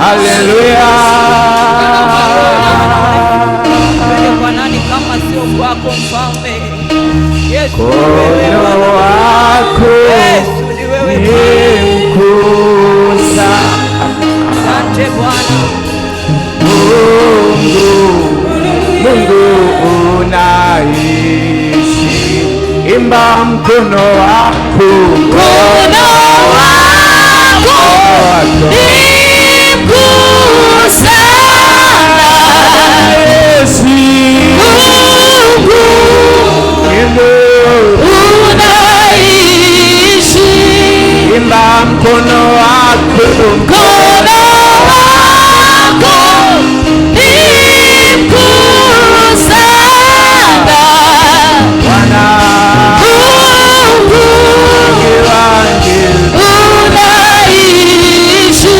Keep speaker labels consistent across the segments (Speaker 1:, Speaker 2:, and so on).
Speaker 1: Haleluya.
Speaker 2: Kwa nani kama sio kwako mfalme? Yesu
Speaker 1: Mkono wako
Speaker 2: ni wewe
Speaker 1: mkuu sana.
Speaker 2: Asante Bwana.
Speaker 1: Mungu unaishi, imba mkono wako,
Speaker 2: Mkono wako ni mkuu sana.
Speaker 1: Yesu
Speaker 2: Mungu unaishi,
Speaker 1: imba mkono wako,
Speaker 2: mkono wako ni mkuu sana.
Speaker 1: Bwana
Speaker 2: Mungu unaishi,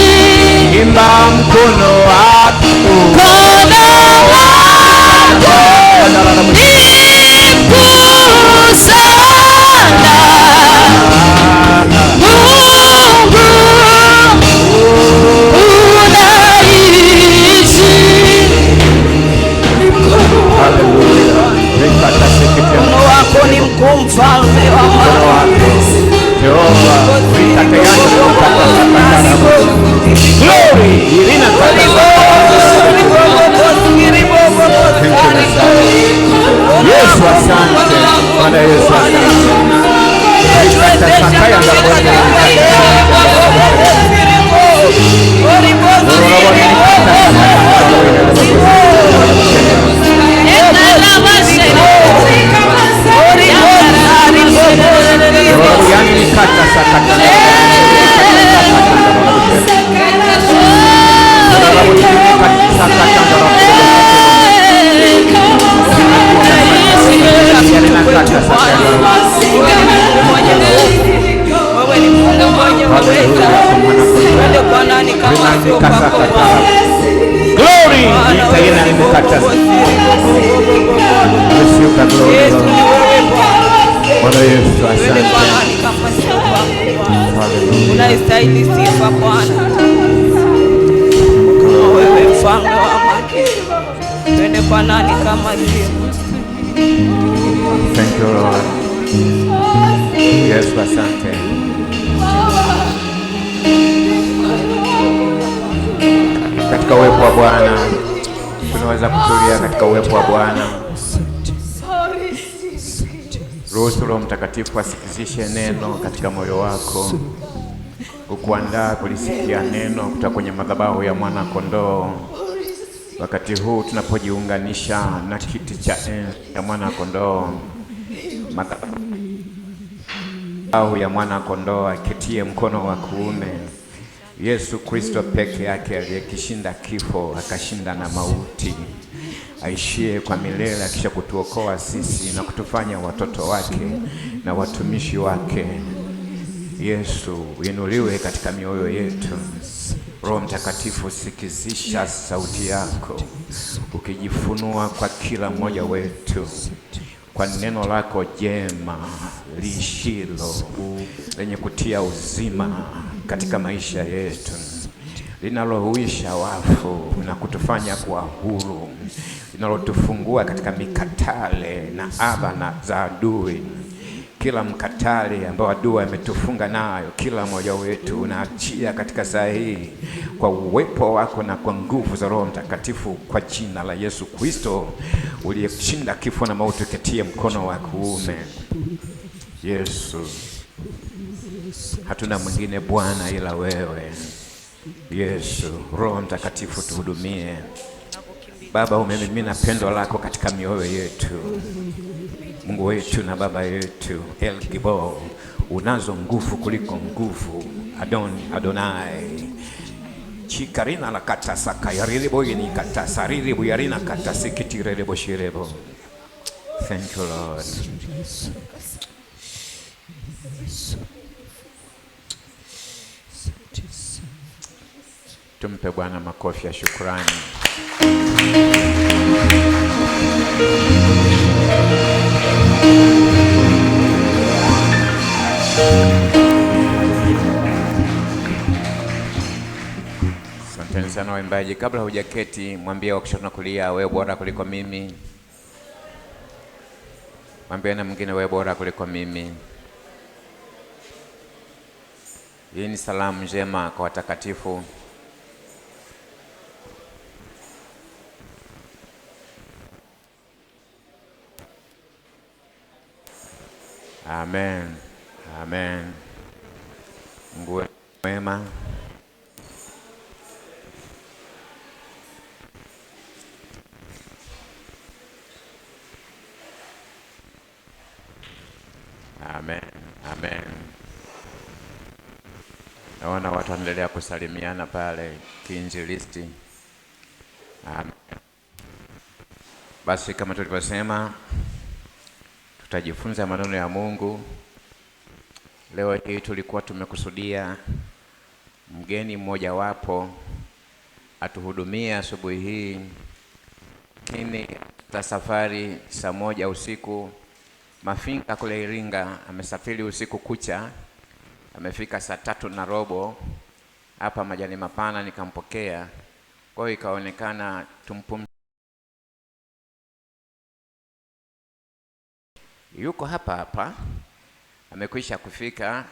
Speaker 1: imba mkono wako,
Speaker 2: mkono wako ni mkuu sana. Mungu unaishi. Mkono wako ni mkuu, mfalme wa
Speaker 1: Yesu asante. Bwana Yesu asante. Glory.
Speaker 2: Unastahili sifa Bwana. Wewe mfalme wa amani. Twende kwa nani kama sio?
Speaker 1: Thank you Lord. Yesu asante. Katika uwepo wa Bwana tunaweza kutulia katika uwepo wa Bwana. Ruhusu Roho Mtakatifu asikizishe neno katika moyo wako, ukuandaa kulisikia neno kutoka kwenye madhabahu ya mwana kondoo. Wakati huu tunapojiunganisha na kiti cha enzi ya mwana kondoo, madhabahu ya mwana kondoo akitie mkono wa kuume, Yesu Kristo peke yake aliyekishinda kifo akashinda na mauti, aishie kwa milele akisha kutuokoa sisi na kutufanya watoto wake na watumishi wake. Yesu uinuliwe katika mioyo yetu. Roho Mtakatifu sikizisha sauti yako, ukijifunua kwa kila mmoja wetu kwa neno lako jema lishilo lenye kutia uzima katika maisha yetu, linalohuisha wafu na kutufanya kuwa huru, linalotufungua katika mikatale na adha za adui. Kila mkatale ambao adui ametufunga nayo, kila mmoja wetu unaachia katika saa hii kwa uwepo wako na kwa nguvu za Roho Mtakatifu, kwa jina la Yesu Kristo uliyeshinda kifo na mauti, uketie mkono wa kuume. Yesu, hatuna mwingine Bwana ila wewe. Yesu, Roho Mtakatifu tuhudumie. Baba, umemimina pendo lako katika mioyo yetu. Mungu wetu na Baba yetu El Gibor, unazo nguvu kuliko nguvu. Adonai chikarina la kata saka yarilibo yini kata sarilibo yarina kata sikitirelebo shirebo. Thank you Lord. Tumpe Bwana makofi ya shukrani. Asanteni sana waimbaji. Kabla hujaketi, mwambie wa kushoto na kulia, wewe bora kuliko mimi. Mwambie na mwingine, wewe bora kuliko mimi. Hii ni salamu njema kwa watakatifu. Amen. Amen. Mungu mwema. Amen. Amen. Naona watu wanaendelea kusalimiana pale kiinjilisti. Amen. Basi kama tulivyosema, tutajifunza maneno ya Mungu. Leo hii tulikuwa tumekusudia mgeni mmoja wapo atuhudumia asubuhi hii, lakini ta safari saa 1 usiku Mafinga kule Iringa. Amesafiri usiku kucha, amefika saa 3:15 hapa Majani Mapana, nikampokea. Kwa hiyo ikaonekana yuko hapa amekwisha kufika,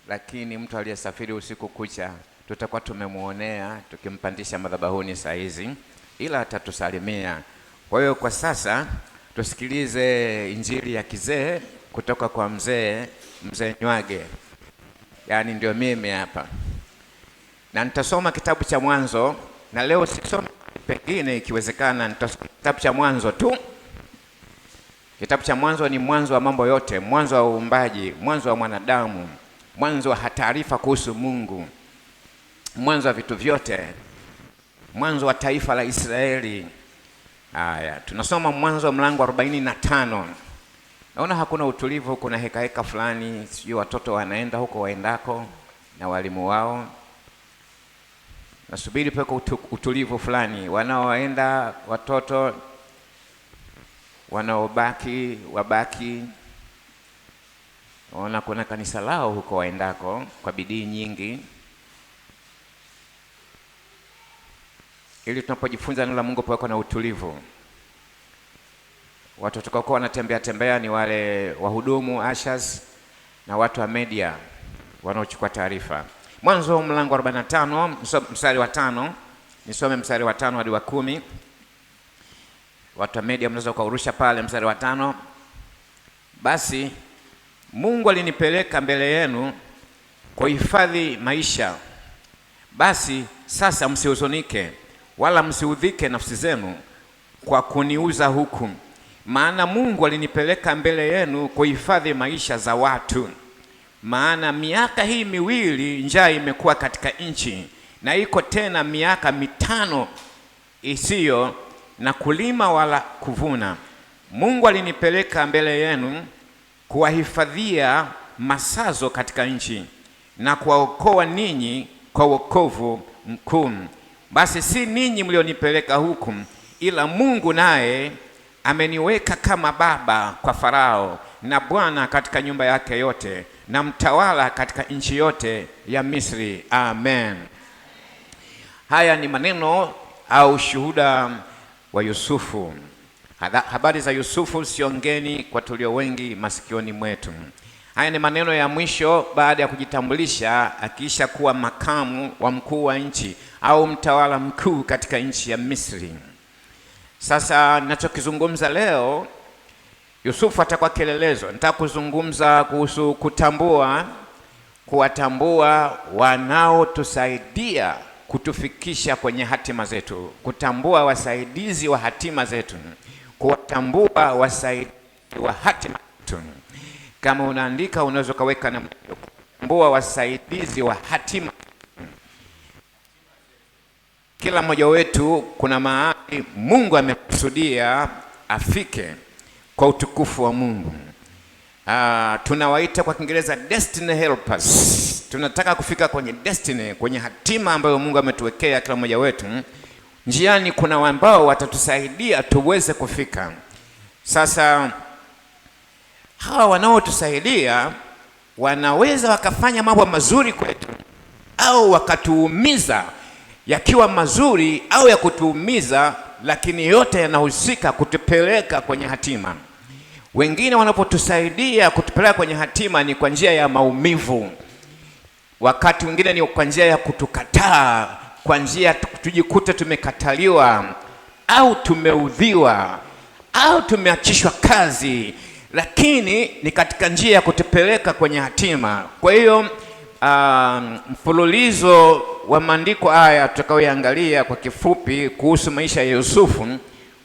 Speaker 1: lakini mtu aliyesafiri usiku kucha tutakuwa tumemuonea tukimpandisha madhabahuni saa hizi, ila atatusalimia. Kwa hiyo kwa sasa tusikilize injili ya kizee kutoka kwa mzee Nywage, yaani ndio mimi hapa, na nitasoma kitabu cha Mwanzo. Na leo sisome pengine, ikiwezekana nitasoma kitabu cha Mwanzo tu. Kitabu cha Mwanzo ni mwanzo wa mambo yote, mwanzo wa uumbaji, mwanzo wa mwanadamu, mwanzo wa taarifa kuhusu Mungu, mwanzo wa vitu vyote, mwanzo wa taifa la Israeli. Haya, tunasoma Mwanzo mlango 45. Naona hakuna utulivu, kuna heka fulani, sijui watoto wanaenda huko waendako na walimu wao. Nasubiri peko utulivu fulani, wanaoenda watoto, wanaobaki wabaki. Naona kuna kanisa lao huko waendako kwa bidii nyingi, ili tunapojifunza neno la Mungu paweko na utulivu. Watu watakaokuwa wanatembea ni wale wahudumu ushers na watu wa media wanaochukua taarifa. Mwanzo mlango 45 mstari wa 5, nisome mstari wa 5 hadi wa 10. Watu wa media mnaweza kuurusha pale mstari wa 5. Basi Mungu alinipeleka mbele yenu kuhifadhi maisha. Basi sasa msihuzunike wala msiudhike nafsi zenu kwa kuniuza huku, maana Mungu alinipeleka mbele yenu kuhifadhi maisha za watu. Maana miaka hii 2 njaa imekuwa katika nchi, na iko tena miaka 5 isiyo na kulima wala kuvuna. Mungu alinipeleka mbele yenu kuwahifadhia masazo katika nchi na kuwaokoa ninyi kwa wokovu mkuu. Basi si ninyi mlionipeleka huku, ila Mungu naye ameniweka kama baba kwa Farao na bwana katika nyumba yake yote na mtawala katika nchi yote ya Misri. Amen. Haya ni maneno au shuhuda wa Yusufu. Habari za Yusufu sio ngeni kwa tulio wengi masikioni mwetu. Haya ni maneno ya mwisho baada ya kujitambulisha, akiisha kuwa makamu wa mkuu wa nchi au mtawala mkuu katika nchi ya Misri. Sasa ninachokizungumza leo, Yusufu atakuwa kielelezo. Nataka kuzungumza kuhusu kuwatambua wanaotusaidia kutufikisha kwenye hatima zetu, kutambua wasaidizi wa hatima zetu, kuwatambua wasaidizi wa hatima zetu. Kama unaandika unaweza kaweka na kutambua wasaidizi wa hatima. Kila mmoja wetu kuna mahali Mungu amekusudia afike kwa utukufu wa Mungu. Tunawaita kwa Kiingereza destiny helpers. Tunataka kufika kwenye destiny, kwenye hatima ambayo Mungu ametuwekea kila mmoja wetu. Njiani kuna ambao watatusaidia tuweze kufika. Sasa hawa wanaotusaidia wanaweza wakafanya mambo mazuri kwetu au wakatuumiza yakiwa mazuri au ya kutuumiza, lakini yote yanahusika kutupeleka kwenye hatima. Wengine wanapotusaidia kutupeleka kwenye hatima ni kwa njia ya maumivu, wakati mwingine ni kwa njia ya kutukataa, kwa njia tujikute tumekataliwa au tumeudhiwa au tumeachishwa kazi, lakini ni katika njia ya kutupeleka kwenye hatima. Kwa hiyo mfululizo wa maandiko haya tutakayoangalia kwa kifupi kuhusu maisha ya Yusufu,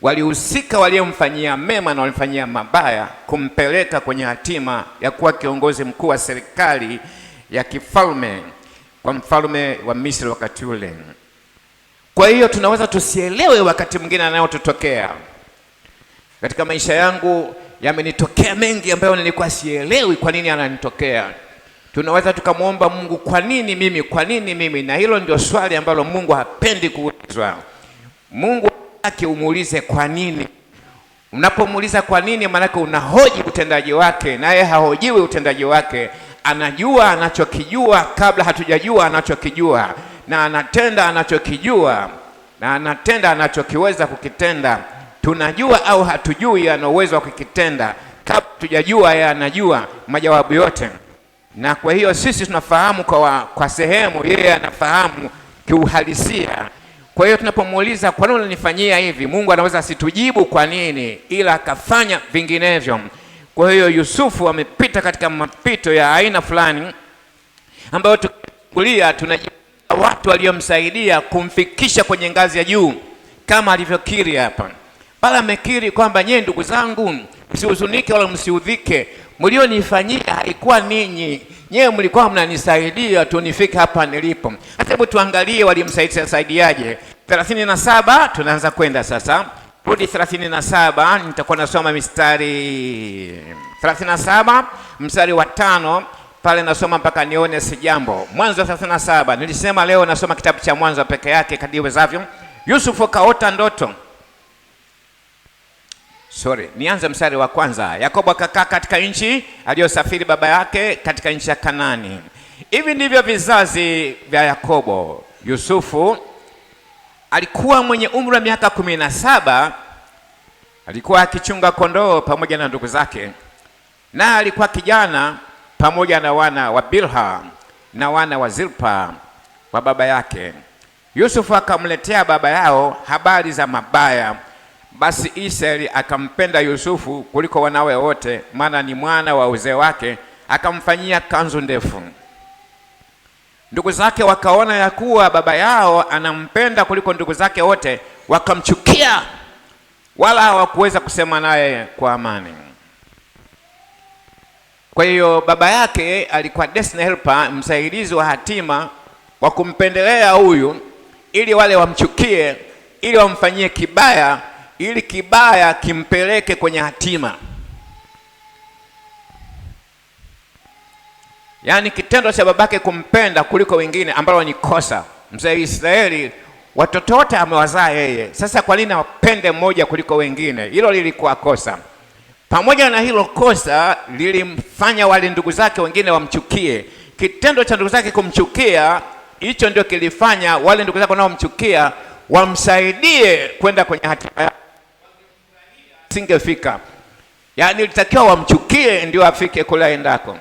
Speaker 1: walihusika waliomfanyia mema na walimfanyia mabaya kumpeleka kwenye hatima ya kuwa kiongozi mkuu wa serikali ya kifalme kwa mfalme wa Misri wakati ule. Kwa hiyo tunaweza tusielewe wakati mwingine yanayotutokea. Katika maisha yangu yamenitokea mengi ambayo nilikuwa sielewi kwa nini yananitokea. Tunaweza tukamwomba Mungu, kwa nini mimi? Kwa nini mimi? Na hilo ndio swali ambalo Mungu hapendi kuulizwa. Mungu hataki umuulize kwa nini. Unapomuuliza kwa nini, maana unahoji utendaji wake, naye hahojiwi utendaji wake. Anajua anachokijua kabla hatujajua anachokijua, na anatenda anachokijua, na anatenda anachokiweza kukitenda. Tunajua au hatujui ana uwezo wa kukitenda kabla hatujajua yeye anajua majawabu yote. Na kwa hiyo sisi tunafahamu kwa sehemu, yeye anafahamu kiuhalisia. Kwa hiyo tunapomuuliza kwa nini unanifanyia hivi, Mungu anaweza asitujibu kwa nini, ila akafanya vinginevyo. Kwa hiyo Yusufu amepita katika mapito ya aina fulani ambayo tukulia tunajua watu waliomsaidia kumfikisha kwenye ngazi ya juu, kama alivyokiri hapa. Pala amekiri kwamba nyie ndugu zangu, msihuzunike wala msiudhike, mlionifanyia haikuwa ninyi, nyewe mlikuwa mnanisaidia tu nifike hapa nilipo. Hata hebu tuangalie walimsaidiaje. 37 tunaanza kwenda sasa. Rudi 37, nitakuwa nasoma mistari 37 mstari wa 5 pale, nasoma mpaka nione si jambo. Mwanzo 37, nilisema leo nasoma kitabu cha Mwanzo peke yake kadri iwezavyo. Yusufu kaota ndoto. Nianze mstari wa kwanza. Yakobo akakaa katika nchi aliyosafiri baba yake, katika nchi ya Kanani. Hivi ndivyo vizazi vya Yakobo. Yusufu alikuwa mwenye umri wa miaka 17. Alikuwa akichunga kondoo pamoja na ndugu zake, na alikuwa kijana pamoja na wana wa Bilha na wana wa Zilpa wa baba yake. Yusufu akamletea baba yao habari za mabaya. Basi Israeli akampenda Yusufu kuliko wanawe wote, maana ni mwana wa uzee wake, akamfanyia kanzu ndefu. Ndugu zake wakaona ya kuwa baba yao anampenda kuliko ndugu zake wote, wakamchukia, wala hawakuweza kusema naye kwa amani. Kwa hiyo baba yake alikuwa destiny helper, msaidizi wa hatima, wa kumpendelea huyu ili wale wamchukie, ili wamfanyie kibaya, ili kibaya kimpeleke kwenye hatima. Yaani kitendo cha babake kumpenda kuliko wengine ambalo ni kosa. Mzee Israeli watoto wote amewazaa yeye. Sasa kwa nini apende mmoja kuliko wengine? Hilo lilikuwa kosa. Pamoja na hilo kosa lilimfanya wale ndugu zake wengine wamchukie. Kitendo cha ndugu zake kumchukia, hicho ndio kilifanya wale ndugu zake wanaomchukia wamsaidie kwenda kwenye hatima. Singefika. Yaani ilitakiwa wamchukie ndio afike kule aendako.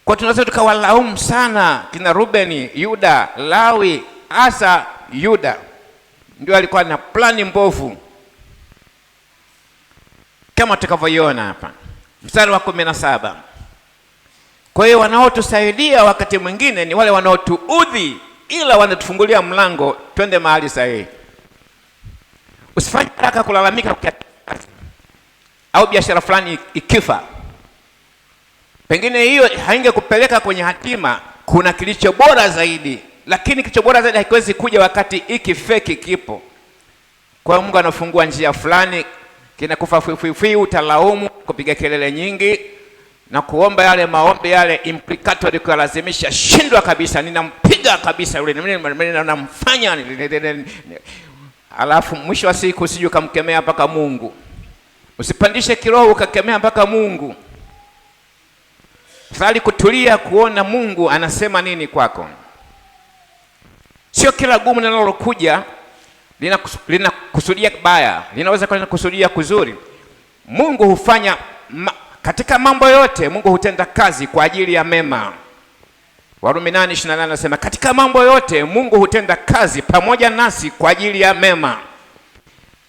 Speaker 1: Kwa tunaweza tukawalaumu sana kina Rubeni, Yuda, Lawi, hasa Yuda ndio alikuwa na plani mbovu kama tutakavyoiona hapa mstari wa 17. Kwa hiyo wanaotusaidia wakati mwingine ni wale wanaotuudhi, ila wanatufungulia mlango twende mahali sahihi. Usifanye haraka kulalamika au biashara fulani ikifa. Pengine hiyo haingekupeleka kwenye hatima, kuna kilicho bora zaidi, lakini kilicho bora zaidi hakiwezi kuja wakati iki feki kipo. Kwa Mungu anafungua njia fulani, kinakufa fuifuifui, utalaumu, kupiga kelele nyingi na kuomba yale maombi yale implicatory, kulazimisha shindwa kabisa, ninampiga kabisa yule, ninamfanya, alafu mwisho wa siku usije ukamkemea mpaka Mungu. Usipandishe kiroho ukakemea mpaka Mungu. tafadhali kutulia kuona Mungu anasema nini kwako. Sio kila gumu linalokuja linakusudia baya, linaweza kuwa linakusudia kuzuri. Mungu hufanya katika mambo yote, Mungu hutenda kazi kwa ajili ya mema. Warumi 8:28 anasema katika mambo yote Mungu hutenda kazi pamoja nasi kwa ajili ya mema.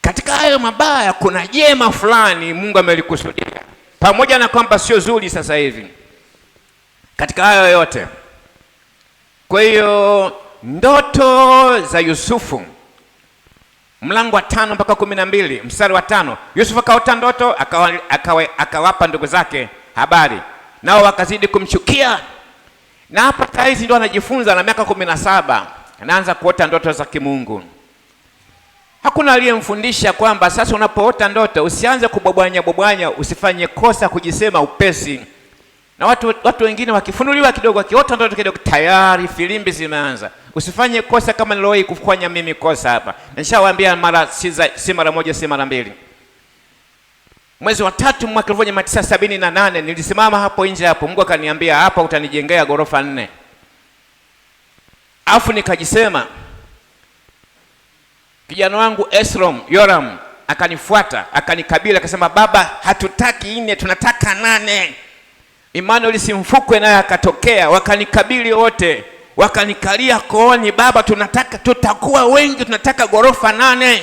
Speaker 1: Katika hayo mabaya kuna jema fulani Mungu amelikusudia, pamoja na kwamba sio zuri sasa hivi, katika hayo yote. Kwa hiyo ndoto za Yusufu, mlango wa 5 mpaka 12 mstari wa 5, Yusufu akaota ndoto, akawapa ndugu zake habari, nao wakazidi kumchukia. Na hapa taizi ndio anajifunza, na miaka 17 anaanza kuota ndoto za kimungu. Hakuna aliyemfundisha kwamba sasa unapoota ndoto usianze kubwabwanya, usifanye kosa kujisema upesi. Na watu wengine wakifunuliwa kidogo, wakiota ndoto kidogo, tayari filimbi zimeanza. Usifanye kosa kama nilowahi kufanya mimi kosa hapa. Nishawaambia si mara moja, si mara mbili. Mwezi wa 3 mwaka 1978 nilisimama hapo nje hapo, Mungu akaniambia hapa utanijengea ghorofa 4. Afu nikajisema, kijana wangu Yoram akanifuata, akanikabila, akasema baba, hatutaki 4, tunataka 8. Emmanuel Simfukwe naye akatokea, wakanikabili wote, wakanikalia kooni, baba tutakuwa wengi, tunataka ghorofa 8.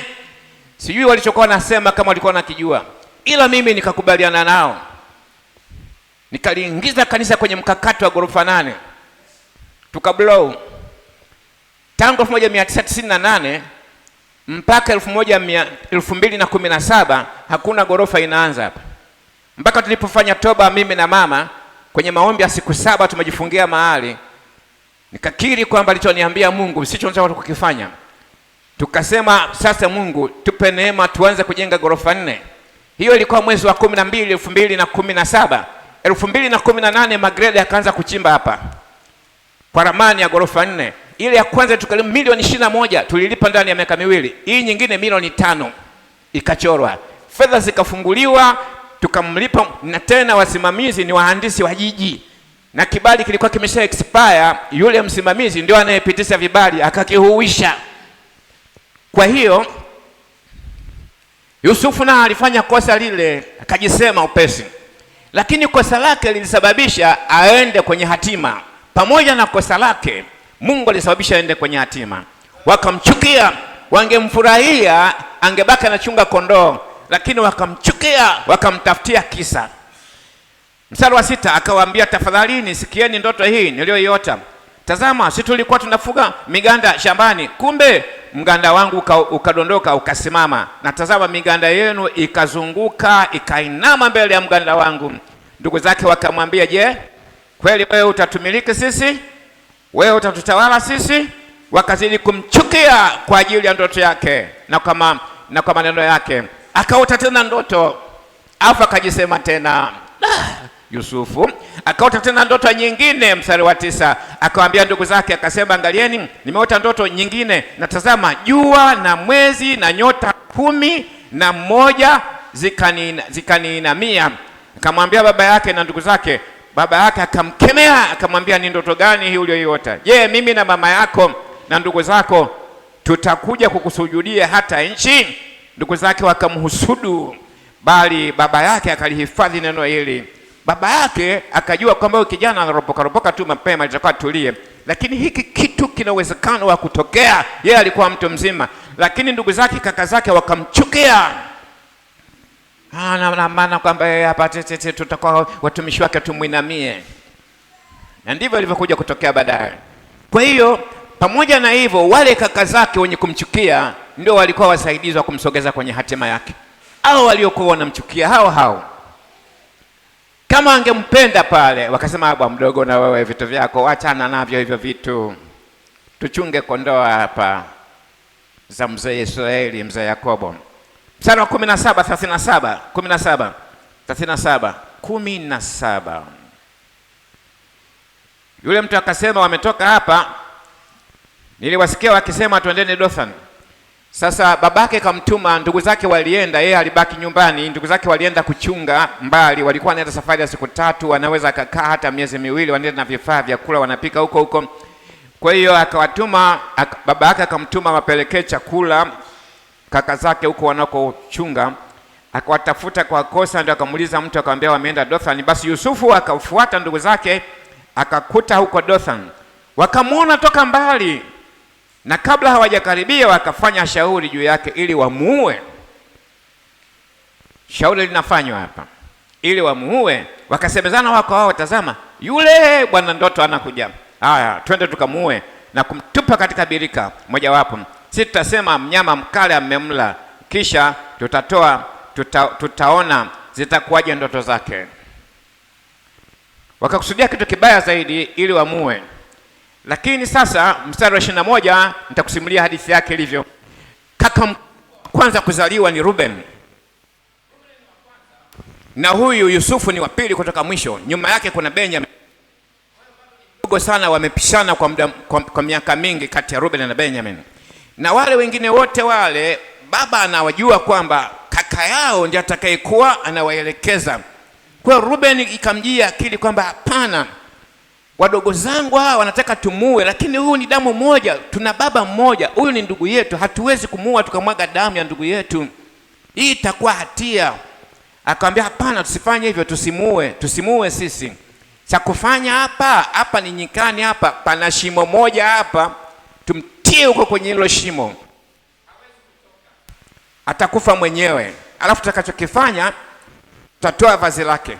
Speaker 1: Sijui walichokuwa nasema kama walikuwa nakijua, ila mimi nikakubaliana nao, nikaliingiza kanisa kwenye mkakati wa ghorofa 8, tukablow. Tangu 1998 mpaka 2017 hakuna ghorofa inaanza hapa, mpaka tulipofanya toba mimi na mama kwenye maombi ya siku 7, tumejifungia mahali, nikakiri kwamba alichoniambia Mungu sicho tunataka kukifanya. Tukasema sasa, Mungu tupe neema tuanze kujenga ghorofa 4. Hiyo ilikuwa mwezi wa 12 2017. 2018 Magreda akaanza kuchimba hapa kwa ramani ya ghorofa 4. Ile ya kwanza tukalipa milioni 21, tulilipa ndani ya miaka 2. Hii nyingine milioni 5 ikachorwa, fedha zikafunguliwa, tukamlipa. Na tena wasimamizi ni wahandisi wa jiji, na kibali kilikuwa kimesha expire. Yule msimamizi ndio anayepitisha vibali, akakihuisha. Kwa hiyo Yusufu na alifanya kosa lile, akajisema upesi, lakini kosa lake lilisababisha aende kwenye hatima. Pamoja na kosa lake, Mungu alisababisha aende kwenye hatima. Wakamchukia, wangemfurahia angebaki anachunga kondoo, lakini wakamchukia, wakamtafutia kisa. Mstari wa 6 akawaambia, tafadhalini sikieni ndoto hii niliyoiota. Tazama, sisi tulikuwa tunafuga miganda shambani, kumbe mganda wangu ukadondoka ukasimama, na tazama miganda yenu ikazunguka ikainama mbele ya mganda wangu. Ndugu zake wakamwambia, je, kweli wewe utatumiliki sisi? Wewe utatutawala sisi? Wakazidi kumchukia kwa ajili ya ndoto yake na kwa maneno yake. Akaota tena ndoto, afu akajisema tena. Yusufu akaota tena ndoto nyingine. Mstari wa 9 akawaambia ndugu zake, akasema, angalieni, nimeota ndoto nyingine, na tazama jua na mwezi na nyota 11 zikaniinamia. Akamwambia baba yake na ndugu zake. Baba yake akamkemea, akamwambia, ni ndoto gani hii uliyoiota? Je, mimi na mama yako na ndugu zako tutakuja kukusujudia hata nchi? Ndugu zake wakamhusudu, bali baba yake akalihifadhi neno hili. Baba yake akajua kwamba huyu kijana anaropoka tu mapema, alitakuwa tulie, lakini hiki kitu kina uwezekano wa kutokea. Yeye alikuwa mtu mzima, lakini ndugu zake, kaka zake wakamchukia. Na maana kwamba hapa tutakuwa watumishi wake, tumuinamie. Na ndivyo ilivyokuja kutokea baadaye. Kwa hiyo pamoja na hivyo, wale kaka zake wenye kumchukia ndio walikuwa wasaidizi wa kumsogeza kwenye hatima yake. Hao waliokuwa wanamchukia hao kama angempenda pale, wakasema, bwana mdogo, na wewe vitu vyako achana navyo hivyo vitu, tuchunge kondoo hapa za mzee Israeli, mzee Yakobo. Mstari wa 17. Yule mtu akasema, wametoka hapa, niliwasikia wakisema twendeni Dothan. Sasa babake kamtuma, ndugu zake walienda, yeye alibaki nyumbani. Ndugu zake walienda kuchunga mbali, walikuwa wanaenda safari ya siku 3, wanaweza kukaa hata miezi 2, wanaenda na vifaa vya kula, wanapika huko huko. Kwa hiyo akawatuma, baba yake akamtuma wapelekee chakula kaka zake huko wanakochunga. Akawatafuta kwa kosa, ndio akamuuliza mtu, akamwambia wameenda Dothan. Basi Yusufu akafuata ndugu zake, akakuta huko Dothan. Wakamuona toka mbali, na kabla hawajakaribia wakafanya shauri juu yake ili wamuue. Shauri linafanywa hapa ili wamuue. Wakasemezana wako wao, tazama yule bwana ndoto anakuja, haya twende tukamuue na kumtupa katika birika mojawapo. Sisi tutasema mnyama mkale amemla, kisha tutaona zitakuwaje ndoto zake. Wakakusudia kitu kibaya zaidi ili wamuue. Lakini sasa mstari wa 21 nitakusimulia hadithi yake ilivyo. Kaka kwanza kuzaliwa ni Ruben, na huyu Yusufu ni wa pili kutoka mwisho. Nyuma yake kuna Benjamin. Ndogo sana, wamepishana kwa miaka mingi kati ya Ruben na Benjamin. Na wale wengine wote wale baba anawajua kwamba kaka yao ndiye atakayekuwa anawaelekeza. Kwa Ruben ikamjia akili kwamba hapana, wadogo zangu hawa wanataka tumuue, lakini huyu ni damu moja, tuna baba mmoja, huyu ni ndugu yetu, hatuwezi kumuua tukamwaga damu ya ndugu yetu, hii itakuwa hatia. Akamwambia hapana, tusifanye hivyo, tusimuue sisi. Cha kufanya hapa ni nyikani, hapa pana shimo moja hapa, tumtie huko kwenye hilo shimo, atakufa mwenyewe. Alafu tutakachokifanya, tutatoa vazi lake,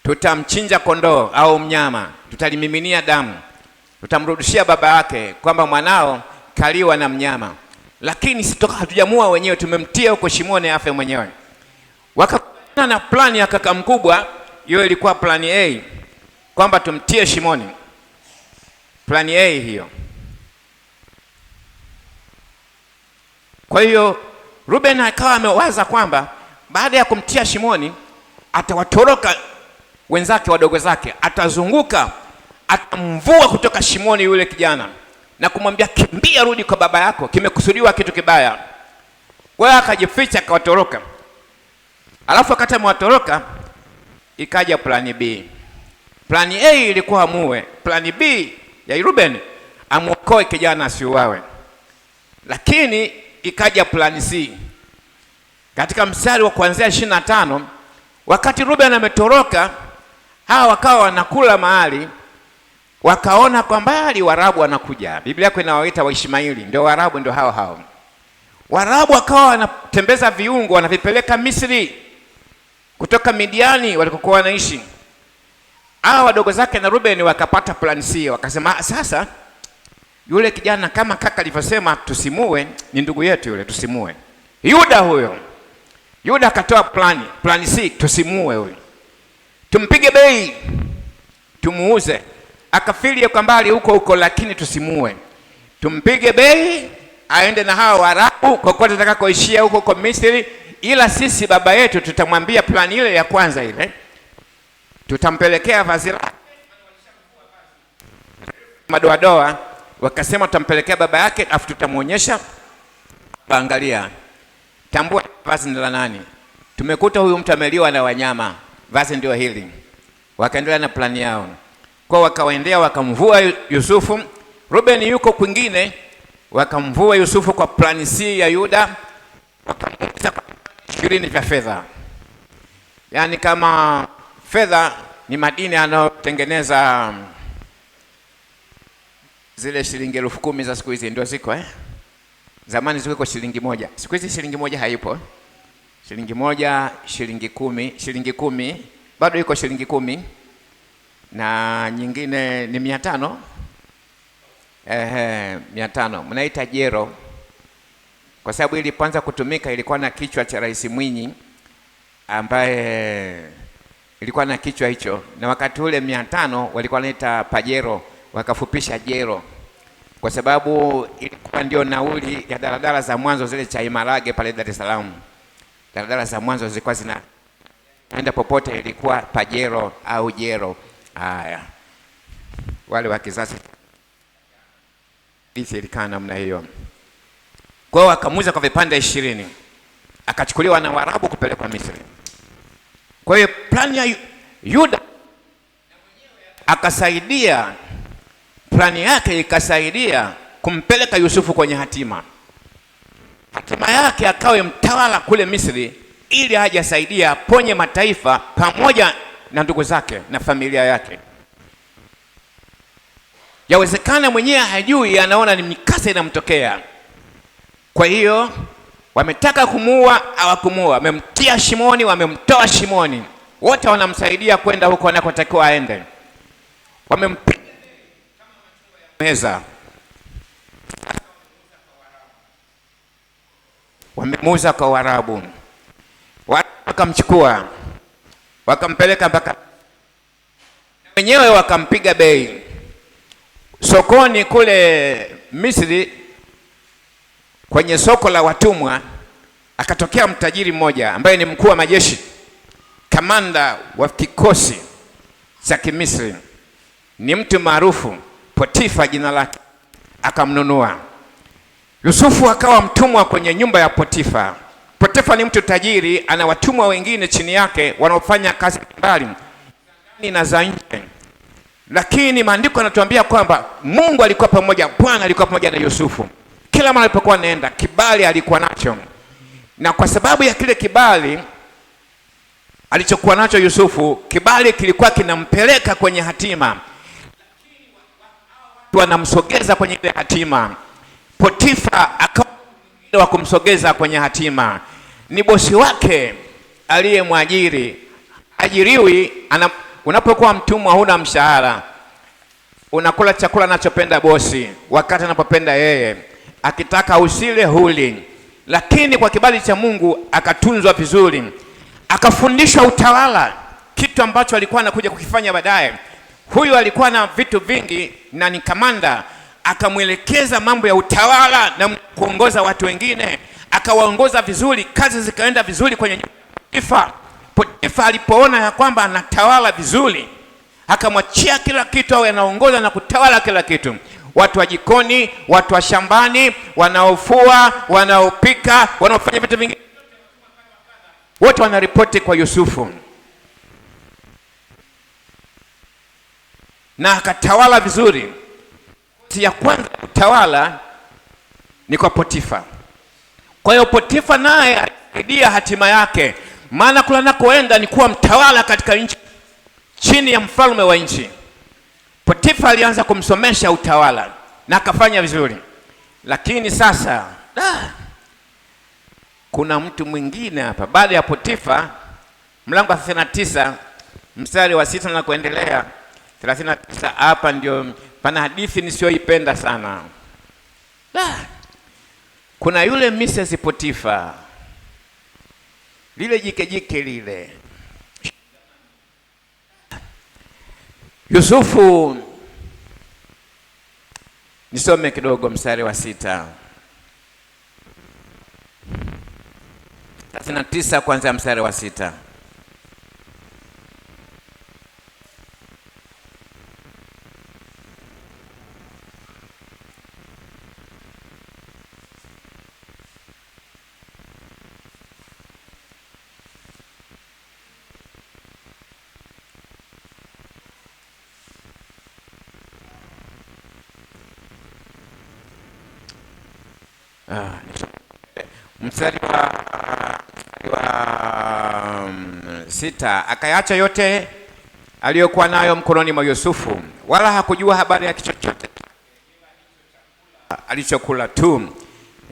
Speaker 1: tutamchinja kondoo au mnyama, tutalimiminia damu, tutamrudishia baba yake kwamba mwanao kaliwa na mnyama, lakini sitoka hatujamua wenyewe, tumemtia huko shimoni afe mwenyewe. Wakakutana na plani ya kaka mkubwa, hiyo ilikuwa plani A, kwamba tumtie shimoni. Plani A hiyo. Kwa hiyo Ruben akawa amewaza kwamba baada ya kumtia shimoni atawatoroka wenzake wadogo zake, atazunguka, atamvua kutoka shimoni yule kijana na kumwambia kimbia, rudi kwa baba yako, kimekusudiwa kitu kibaya. Kwa hiyo akajificha, akawatoroka. Alafu wakati amewatoroka ikaja plani B. Plani A ilikuwa amue, plani B ya Ruben amuokoe kijana asiuawe. Lakini ikaja plani C. Katika mstari wa kuanzia 25, wakati Ruben ametoroka, hawa wakawa wanakula mahali, wakaona kwa mbali Waarabu wanakuja. Biblia yako inawaita Waishmaeli, ndio Waarabu, ndio hao. Waarabu wakawa wanatembeza viungo, wanavipeleka Misri kutoka Midiani walikokuwa wanaishi. Hawa wadogo zake na Ruben wakapata plan C, wakasema sasa yule kijana kama kaka alivyosema tusimue, ni ndugu yetu yule, tusimue. Yuda akatoa plan C, tusimue huyo, tumpige bei, tumuuze, akafilie kwa mbali huko, lakini tusimue. Tumpige bei aende na hawa Waarabu kokote atakakoishia huko Misri, ila sisi baba yetu tutamwambia plani ile ya kwanza ile, tutampelekea vazi lake madoadoa. Wakasema tutampelekea baba yake, afu tutamuonyesha, angalia, tambua vazi ni la nani, tumekuta huyu mtu ameliwa na wanyama, vazi ndio hili. Wakaendelea na plani yao. Kwa wakawaendea, wakamvua Yusufu. Ruben yuko kwingine, wakamvua Yusufu kwa plani C ya Yuda, wakamuuza 20 vya fedha. Yaani kama fedha ni madini yanayotengeneza zile shilingi 10,000 za siku hizi, ndio ziko zamani zilikuwa shilingi moja. Siku hizi shilingi moja haipo. Shilingi moja, shilingi 10, shilingi 10 bado iko shilingi 10, na nyingine ni 500. 500 mnaita jero, kwa sababu ilipoanza kutumika ilikuwa na kichwa cha Rais Mwinyi ambaye ilikuwa na kichwa hicho, na wakati ule 500 walikuwa wanaita pajero, wakafupisha jero, kwa sababu ilikuwa ndio nauli ya daladala za mwanzo zile cha Imarage pale Dar es Salaam. Daladala za mwanzo zilikuwa zinaenda popote, ilikuwa pajero au jero. Haya, wale wa kizazi hizi ilikaa namna hiyo. Kwa hiyo akamuuza kwa vipande 20, akachukuliwa na Waarabu kupelekwa Misri. Kwa hiyo plani ya Yuda akasaidia, plani yake ikasaidia kumpeleka Yusufu kwenye hatima yake, akawe mtawala kule Misri, ili aje asaidia aponye mataifa pamoja na ndugu zake na familia yake. Yawezekana mwenyewe hajui, anaona ni mikasa inamtokea. Kwa hiyo wametaka kumuua, hawakumuua, wamemtia shimoni, wamemtoa shimoni, wote wanamsaidia kwenda huko anakotakiwa aende. Wamempiga meza, wamemuuza kwa Waarabu. Wakamchukua wakampeleka mpaka wenyewe, wakampiga bei sokoni kule Misri, kwenye soko la watumwa. Akatokea mtajiri mmoja ambaye ni mkuu wa majeshi, kamanda wa kikosi cha Kimisri, ni mtu maarufu, Potifa jina lake. Akamnunua Yusufu, akawa mtumwa kwenye nyumba ya Potifa. Potifa ni mtu tajiri, ana watumwa wengine chini yake wanaofanya kazi mbalimbali ndani na za nje. Lakini maandiko yanatuambia kwamba Mungu alikuwa pamoja, Bwana alikuwa pamoja na Yusufu. Kila mara alipokuwa anaenda, kibali alikuwa nacho, na kwa sababu ya kile kibali alichokuwa nacho Yusufu, kibali kilikuwa kinampeleka kwenye hatima, wanamsogeza kwenye ile hatima. Potifa akawa wa kumsogeza kwenye hatima, ni bosi wake aliyemwajiri. Ajiriwi, unapokuwa mtumwa huna mshahara, unakula chakula anachopenda bosi wakati anapopenda yeye, akitaka usile huli. Lakini kwa kibali cha Mungu akatunzwa vizuri, akafundishwa utawala, kitu ambacho alikuwa anakuja kukifanya baadaye. Huyu alikuwa na vitu vingi na ni kamanda, akamwelekeza mambo ya utawala na kuongoza watu wengine, akawaongoza vizuri, kazi zikaenda vizuri kwenye Potifa. Potifa alipoona ya kwamba anatawala vizuri, akamwachia kila kitu, awe anaongoza na kutawala kila kitu. Watu wa jikoni, watu wa shambani, wanaofua, wanaopika, wanaofanya vitu vingi, wote wanaripoti kwa Yusufu, na akatawala vizuri. Ya kwanza utawala ni kwa Potifa. Kwa hiyo Potifa naye alisaidia hatima yake, maana kula nakoenda ni kuwa mtawala katika nchi chini ya mfalme wa nchi. Potifa alianza kumsomesha utawala na akafanya vizuri. Lakini sasa kuna mtu mwingine hapa baada ya Potifa, mlango wa 39 mstari wa 6 na kuendelea 39. Hapa ndio pana hadithi nisioipenda sana. Kuna yule Mrs. Potifa, lile jike lile. Yusufu, nisome kidogo mstari wa 6. 39 kwanza mstari wa 6. Mstari wa 6, akayaacha yote aliyokuwa nayo mkononi mwa Yusufu, wala hakujua habari ya chochote alichokula tu.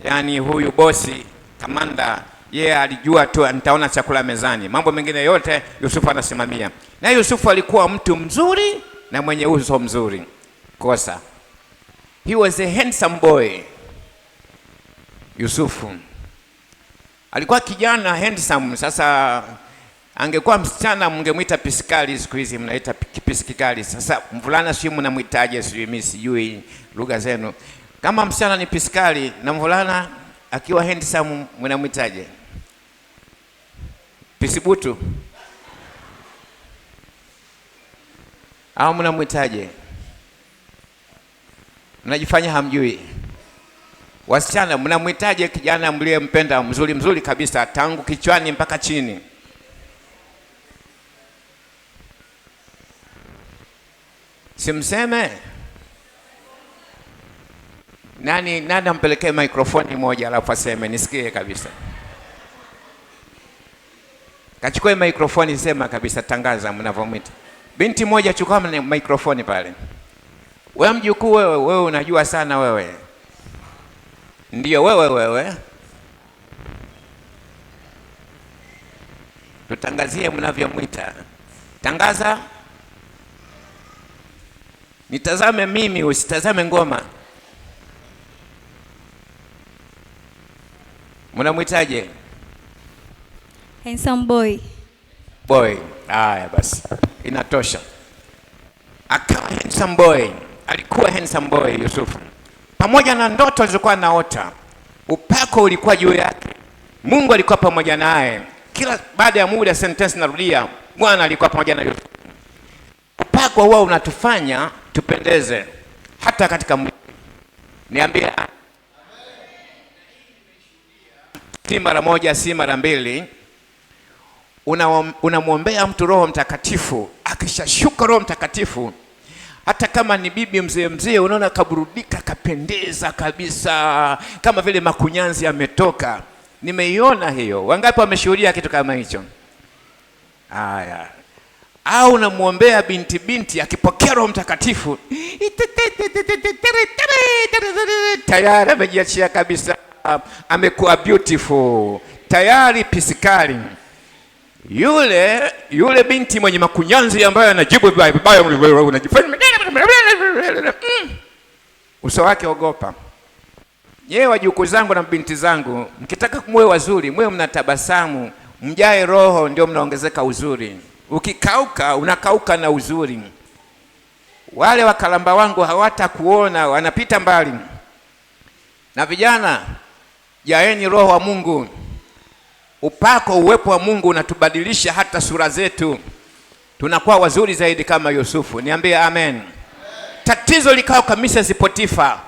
Speaker 1: Yaani huyu bosi kamanda, yeye alijua tu nitaona chakula mezani, mambo mengine yote Yusufu anasimamia. Na Yusufu alikuwa mtu mzuri na mwenye uso mzuri. Kosa, he was a handsome boy. Yusufu alikuwa kijana handsome. Sasa angekuwa msichana mngemwita pisikali, siku hizi mnaita pisikali. Sasa mvulana sio mnamwitaje? Sio, mimi sijui lugha zenu. Kama msichana ni pisikali na mvulana akiwa handsome mnamwitaje? Pisibutu au mnamwitaje? Mnajifanya hamjui. Wasichana, mnamhitaje kijana mliyempenda mzuri mzuri kabisa tangu kichwani mpaka chini? Simseme. Nani ampelekee mikrofoni moja alafu aseme nisikie kabisa. Kachukue mikrofoni, sema kabisa, tangaza mnavomwita. Binti moja, chukua mikrofoni pale. Wewe mjukuu, wewe unajua sana wewe. Ndio wewe. Tutangazie mnavyomwita. Tangaza. Nitazame mimi, usitazame ngoma. Mnamwitaje?
Speaker 3: Handsome boy.
Speaker 1: Boy. Haya basi. Inatosha. Akawa handsome boy. Alikuwa handsome boy Yusufu. Pamoja na ndoto alizokuwa naota, upako ulikuwa juu yake. Mungu alikuwa pamoja naye. Kila baada ya muda sentence narudia, Bwana alikuwa pamoja na Yusufu. Upako huwa unatufanya tupendeze hata katika mwili. Niambie, si mara moja, si mara mbili. Unamwombea mtu Roho Mtakatifu, akishashuka Roho Mtakatifu, hata kama ni bibi mzee, unaona kaburudika, kapendeza kabisa, kama vile makunyanzi yametoka. Nimeiona hiyo. Wangapi wameshuhudia kitu kama hicho? Haya. Au unamwombea binti akipokea Roho Mtakatifu, tayari amejiachia kabisa, amekuwa beautiful, tayari pisikali. Yule binti mwenye makunyanzi ambaye anajibu vibaya, unajifanya uso wake ogopa. Nyewe wajukuu zangu na binti zangu, mkitaka kumwe wazuri, mwe mnatabasamu, mjae roho, ndio mnaongezeka uzuri. Ukikauka unakauka na uzuri. Wale wakalamba wangu hawatakuona, wanapita mbali. Na vijana, jaeni roho wa Mungu. Upako, uwepo wa Mungu unatubadilisha hata sura zetu. Tunakuwa wazuri zaidi kama Yusufu. Niambie amen. Tatizo likao kwa Mrs. Potifa,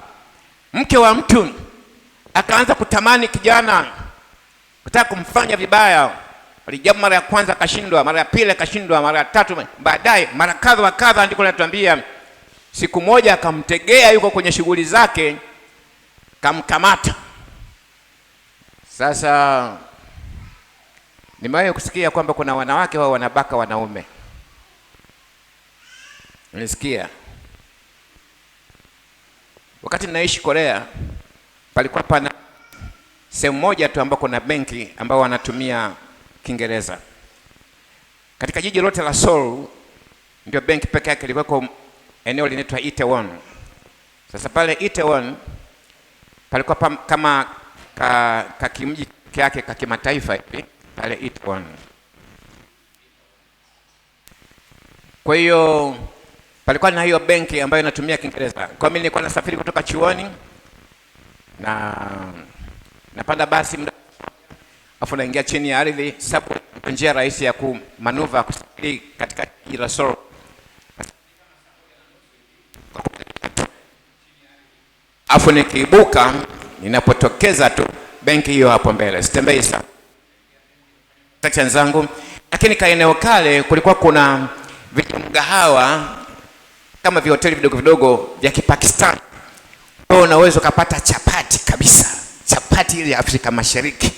Speaker 1: mke wa mtu, akaanza kutamani kijana, kutaka kumfanya vibaya. Alijabu mara ya kwanza akashindwa, mara ya pili akashindwa, mara ya tatu, baadaye mara kadha wa kadha. Ndiko natuambia siku moja akamtegea, yuko kwenye shughuli zake, kamkamata. Sasa nimewahi kusikia kwamba kuna wanawake wao wanabaka wanaume. Nilisikia wakati naishi Korea, palikuwa pana sehemu moja tu ambako kuna benki ambao wanatumia Kiingereza. Katika jiji lote la Seoul ndio benki pekee yake ilikuwa eneo linaitwa Itaewon. Sasa pale Itaewon palikuwa kama kimji yake ka kimataifa hivi pale Itaewon. Kwa hiyo palikuwa na hiyo benki ambayo inatumia Kiingereza. Kwa mimi nilikuwa nasafiri kutoka chuoni na napanda basi afu naingia chini ya ardhi, sababu njia rahisi ya kumanuva kusafiri katika jiji la Seoul. Afu nikiibuka, ninapotokeza tu benki hiyo hapo mbele, sitembei sana tacha zangu. Lakini kaeneo kale kulikuwa kuna mgahawa kama hoteli vidogo vidogo vya Kipakistan. Unaweza kupata chapati kabisa, chapati ile ya Afrika Mashariki.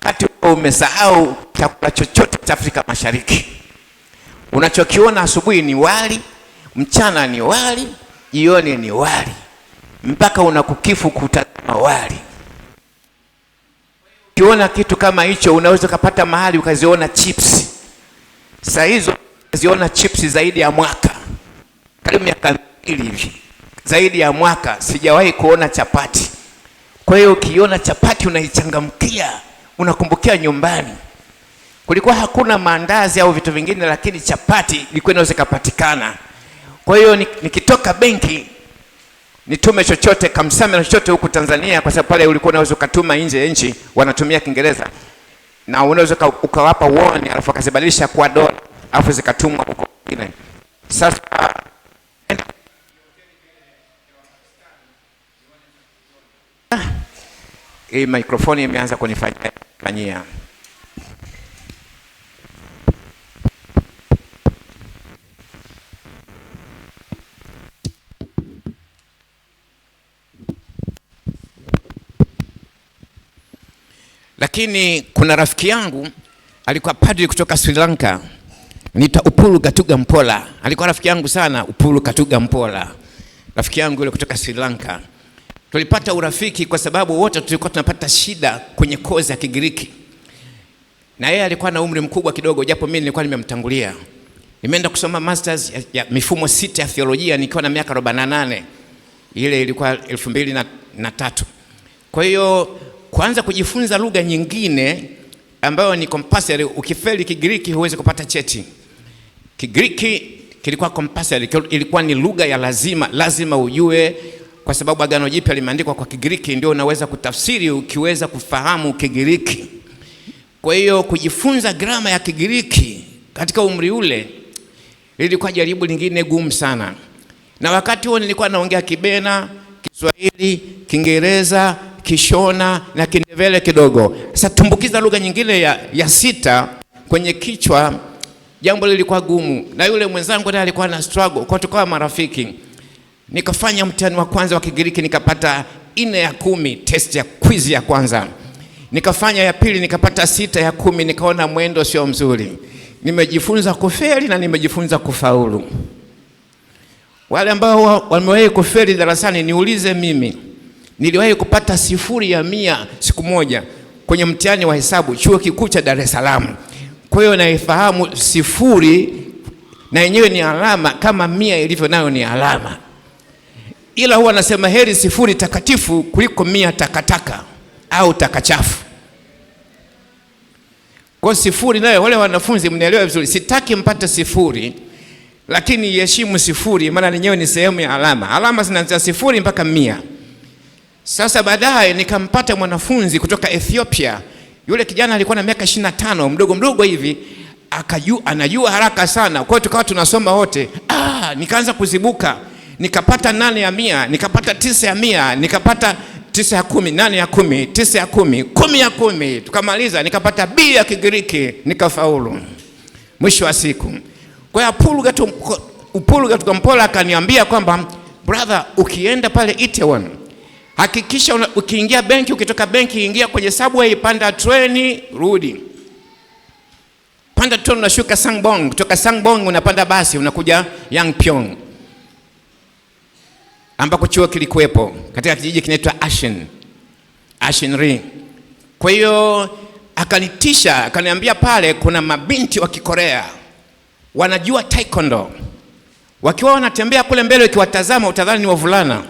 Speaker 1: Kati umesahau chakula chochote cha Afrika Mashariki. Unachokiona asubuhi ni wali, mchana ni wali, jioni ni wali, mpaka unakukifu kutazama wali. Ukiona kitu kama hicho, unaweza kupata mahali ukaziona chips. Saa hizo ukaziona chips zaidi ya mwaka, karibu miaka 2 hivi, zaidi ya mwaka sijawahi kuona chapati. Kwa hiyo ukiona chapati unaichangamkia, unakumbukia nyumbani. Kulikuwa hakuna maandazi au vitu vingine, lakini chapati ilikuwa inaweza kupatikana. Kwa hiyo nikitoka benki nitume chochote, kamsame chochote huku Tanzania, kwa sababu pale ulikuwa unaweza kutuma nje ya nchi, wanatumia Kiingereza, na unaweza ukawapa won alafu akazibadilisha kwa dola alafu zikatumwa huko kwingine. Sasa Hii mikrofoni imeanza kunifanyia. Lakini kuna rafiki yangu alikuwa padri kutoka Sri Lanka, anaitwa Upulu Gatuga Mpola. Alikuwa rafiki yangu sana, Upulu Gatuga Mpola. Rafiki yangu yule kutoka Sri Lanka. Tulipata urafiki kwa sababu wote tulikuwa tunapata shida kwenye kozi ya Kigiriki. Na yeye alikuwa na umri mkubwa kidogo, japo mimi nilikuwa nimemtangulia. Nimeenda kusoma masters ya mifumo 6 ya theolojia nikiwa na miaka 48. Ile ilikuwa 2003. Kwa hiyo kuanza kujifunza lugha nyingine ambayo ni compulsory, ukifeli Kigiriki huwezi kupata cheti. Kigiriki kilikuwa compulsory, ilikuwa ni lugha ya lazima ujue, kwa sababu Agano Jipya limeandikwa kwa Kigiriki, ndio unaweza kutafsiri ukiweza kufahamu Kigiriki. Kwa hiyo kujifunza grama ya Kigiriki katika umri ule lilikuwa jaribu lingine gumu sana. Na wakati huo nilikuwa naongea Kibena, Kiswahili, Kiingereza, Kishona na Kindevele kidogo. Sasa tumbukiza lugha nyingine ya 6 kwenye kichwa, jambo lilikuwa gumu. Na yule mwenzangu ndiye alikuwa na struggle, kwa tukawa marafiki. Nikafanya mtihani wa kwanza wa Kigiriki nikapata 4 ya 10, test ya quiz ya kwanza. Nikafanya ya pili nikapata 6 ya 10, nikaona mwendo sio mzuri. Nimejifunza kufeli na nimejifunza kufaulu. Wale ambao wamewahi kufeli darasani niulize mimi. Niliwahi kupata 0 ya 100 siku moja kwenye mtihani wa hesabu chuo kikuu cha Dar es Salaam. Kwa hiyo naifahamu 0 na yenyewe ni alama kama 100 ilivyo nayo ni alama. Ila huwa nasema heri 0 takatifu kuliko 100 takataka au takachafu. Kwa 0 nayo wale wanafunzi mnaelewa vizuri, sitaki mpate 0, lakini heshimu 0 maana yenyewe ni sehemu ya alama. Alama zinaanzia 0 mpaka 100. Sasa baadaye nikampata mwanafunzi kutoka Ethiopia. Yule kijana alikuwa na miaka 25, mdogo hivi, anajua haraka sana. Kwa hiyo tukawa tunasoma wote. Nikaanza kuzibuka. Nikapata 8 ya 100, nikapata 9 ya 100, nikapata 9 ya 10, 8 ya 10, 9 ya 10, 10 ya 10. Tukamaliza, nikapata B ya Kigiriki, nikafaulu. Mwisho wa siku. Kwa hiyo Upulu Gatuga Mpola akaniambia kwamba brother, ukienda pale Itaewon, hakikisha ukiingia benki, ukitoka benki ingia kwenye subway, panda treni, rudi. Panda treni unashuka Sangbong, kutoka Sangbong unapanda basi unakuja Yangpyeong, ambako chuo kilikuwepo katika kijiji kinaitwa Ashenri. Kwa hiyo akanitisha, akaniambia pale kuna mabinti wa Kikorea wanajua taekwondo. Wakiwa wanatembea kule mbele, ukiwatazama utadhani ni wavulana.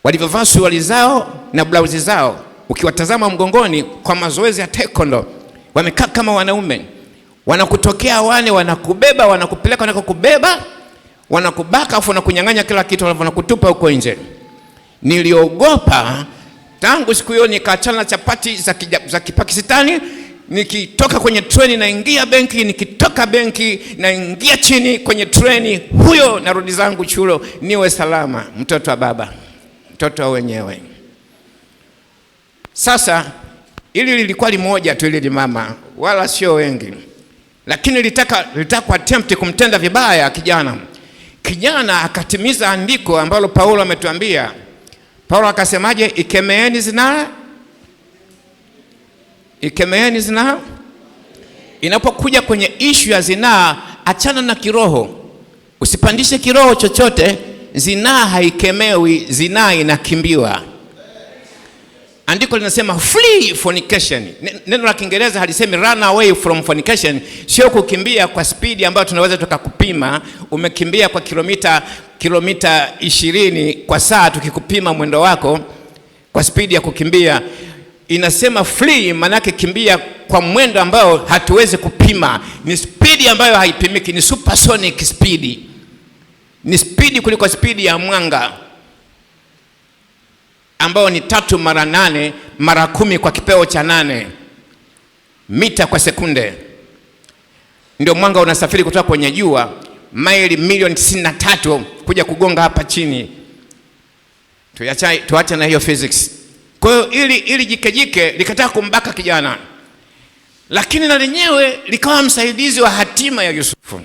Speaker 1: Walivyovaa suruali zao na blauzi zao, ukiwatazama mgongoni kwa mazoezi ya taekwondo, wamekaa kama wanaume. Wanakutokea wane, wanakubeba, wanakupeleka wanakokubeba, wanakubaka afu wanakunyang'anya kila kitu, wanakutupa huko nje. Niliogopa. Tangu siku hiyo nikaachana chapati za Kipakistani. Nikitoka kwenye treni naingia benki, nikitoka benki naingia chini kwenye treni, huyo narudi zangu chuo, niwe salama, mtoto wa baba, mtoto wa wenyewe. Sasa ili lilikuwa limoja tu, ili mama, wala sio wengi. Lakini litaka attempt kumtenda vibaya kijana akatimiza andiko ambalo Paulo ametuambia. Paulo akasemaje? Ikemeeni zinaa. Ikemeeni zinaa. Inapokuja kwenye issue ya zinaa, achana na kiroho. Usipandishe kiroho chochote. Zinaa haikemewi, zinaa inakimbiwa. Andiko linasema flee fornication. Neno la Kiingereza halisemi run away from fornication. Sio kukimbia kwa speed ambayo tunaweza tukakupima. Umekimbia kwa kilomita 20 kwa saa, tukikupima mwendo wako kwa speed ya kukimbia. Inasema flee, manake kimbia kwa mwendo ambao hatuwezi kupima. Ni speed ambayo haipimiki, ni supersonic speed. Ni speed kuliko speed ya mwanga, ambao ni 3 mara 8 mara 10 kwa kipeo cha 8 mita kwa sekunde. Ndio mwanga unasafiri kutoka kwenye jua maili milioni 93 kuja kugonga hapa chini. Tuache na hiyo physics. Kwa hiyo ili jike likataka kumbaka kijana, lakini na lenyewe likawa msaidizi wa hatima ya Yusufu.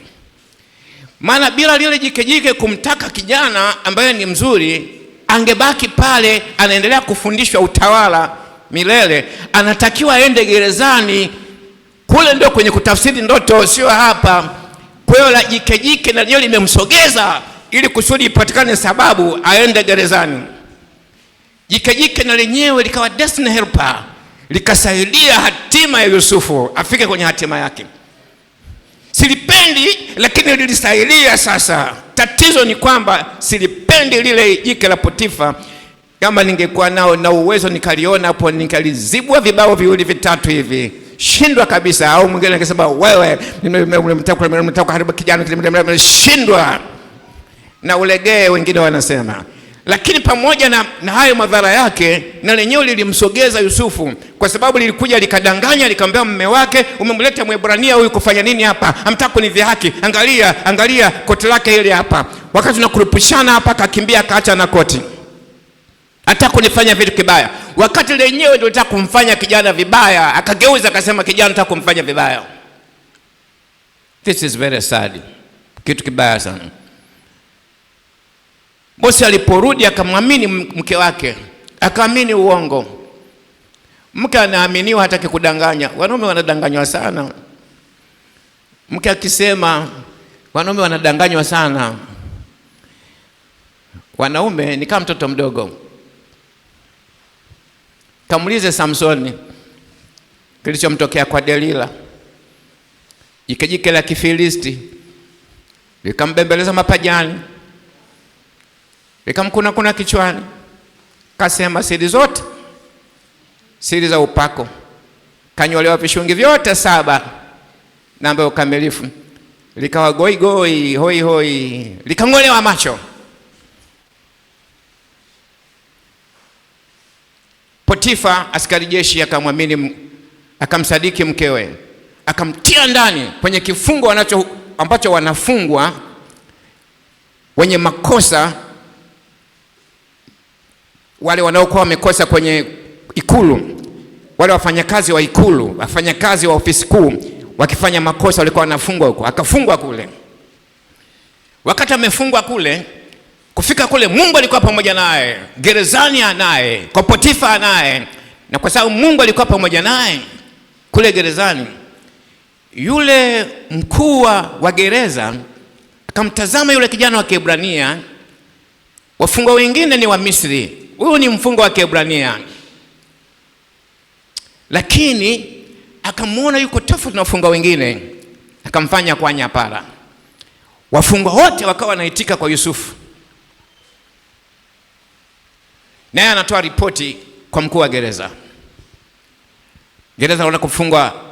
Speaker 1: Maana bila lile jike kumtaka kijana ambaye ni mzuri, angebaki pale anaendelea kufundishwa utawala milele. Anatakiwa aende gerezani, kule ndio kwenye kutafsiri ndoto, sio hapa. Kwa hiyo la jike na lenyewe limemsogeza ili kusudi ipatikane sababu aende gerezani. Jike na lenyewe likawa destiny helper, likasaidia hatima ya Yusufu afike kwenye hatima yake. Silipendi, lakini lilisaidia. Sasa tatizo ni kwamba silipendi lile jike la Potifa. Kama ningekuwa nao na uwezo nikaliona hapo, nikalizibwa vibao viwili vitatu hivi, shindwa kabisa. Au mwingine angesema wewe nimemtaka haribu kijana, shindwa na ulegee, wengine wanasema. Lakini pamoja na hayo madhara yake, na lenyewe lilimsogeza Yusufu, kwa sababu lilikuja likadanganya, likamwambia mume wake, umemleta Mwebrania huyu kufanya nini hapa? Amtaka kunidhihaki. Angalia koti lake hili hapa. Wakati tunakurupushana hapa, akakimbia akaacha na koti. Ataka kunifanya vitu kibaya, wakati lenyewe ndio litaka kumfanya kijana vibaya. Akageuza akasema, kijana nataka kumfanya vibaya. This is very sad. Kitu kibaya sana. Bosi aliporudi akamwamini mke wake, akaamini uongo. Mke anaaminiwa, hataki kudanganya. Wanaume wanadanganywa sana. Mke akisema, wanaume wanadanganywa sana. Wanaume ni kama mtoto mdogo. Kamulize Samsoni kilichomtokea kwa Delila. Jike la Kifilisti likambembeleza mapajani, likamkuna kichwani, kasema siri zote, siri za upako, kanyolewa vishungi vyote 7 namba ya ukamilifu, likawa goi hoi, likangolewa macho. Potifa askari jeshi akamwamini, akamsadiki mkewe, akamtia ndani kwenye kifungo ambacho wanafungwa wenye makosa, wale wanaokuwa wamekosa kwenye ikulu, wale wafanyakazi wa ikulu, wafanyakazi wa ofisi kuu, wakifanya makosa walikuwa wanafungwa huko. Akafungwa kule. Wakati amefungwa kule, kufika kule, Mungu alikuwa pamoja naye, gerezani anaye, kwa Potifa anaye. Na kwa sababu Mungu alikuwa pamoja naye kule gerezani, yule mkuu wa gereza akamtazama yule kijana wa Kiebrania. Wafungwa wengine ni wa Misri, huyu ni mfungwa wa Kiebrania, lakini akamwona yuko tofauti na wafungwa wengine, akamfanya kwa nyapara. Wafungwa wote wakawa wanaitika kwa Yusufu, naye anatoa ripoti kwa mkuu wa gereza. Gereza wana kufungwa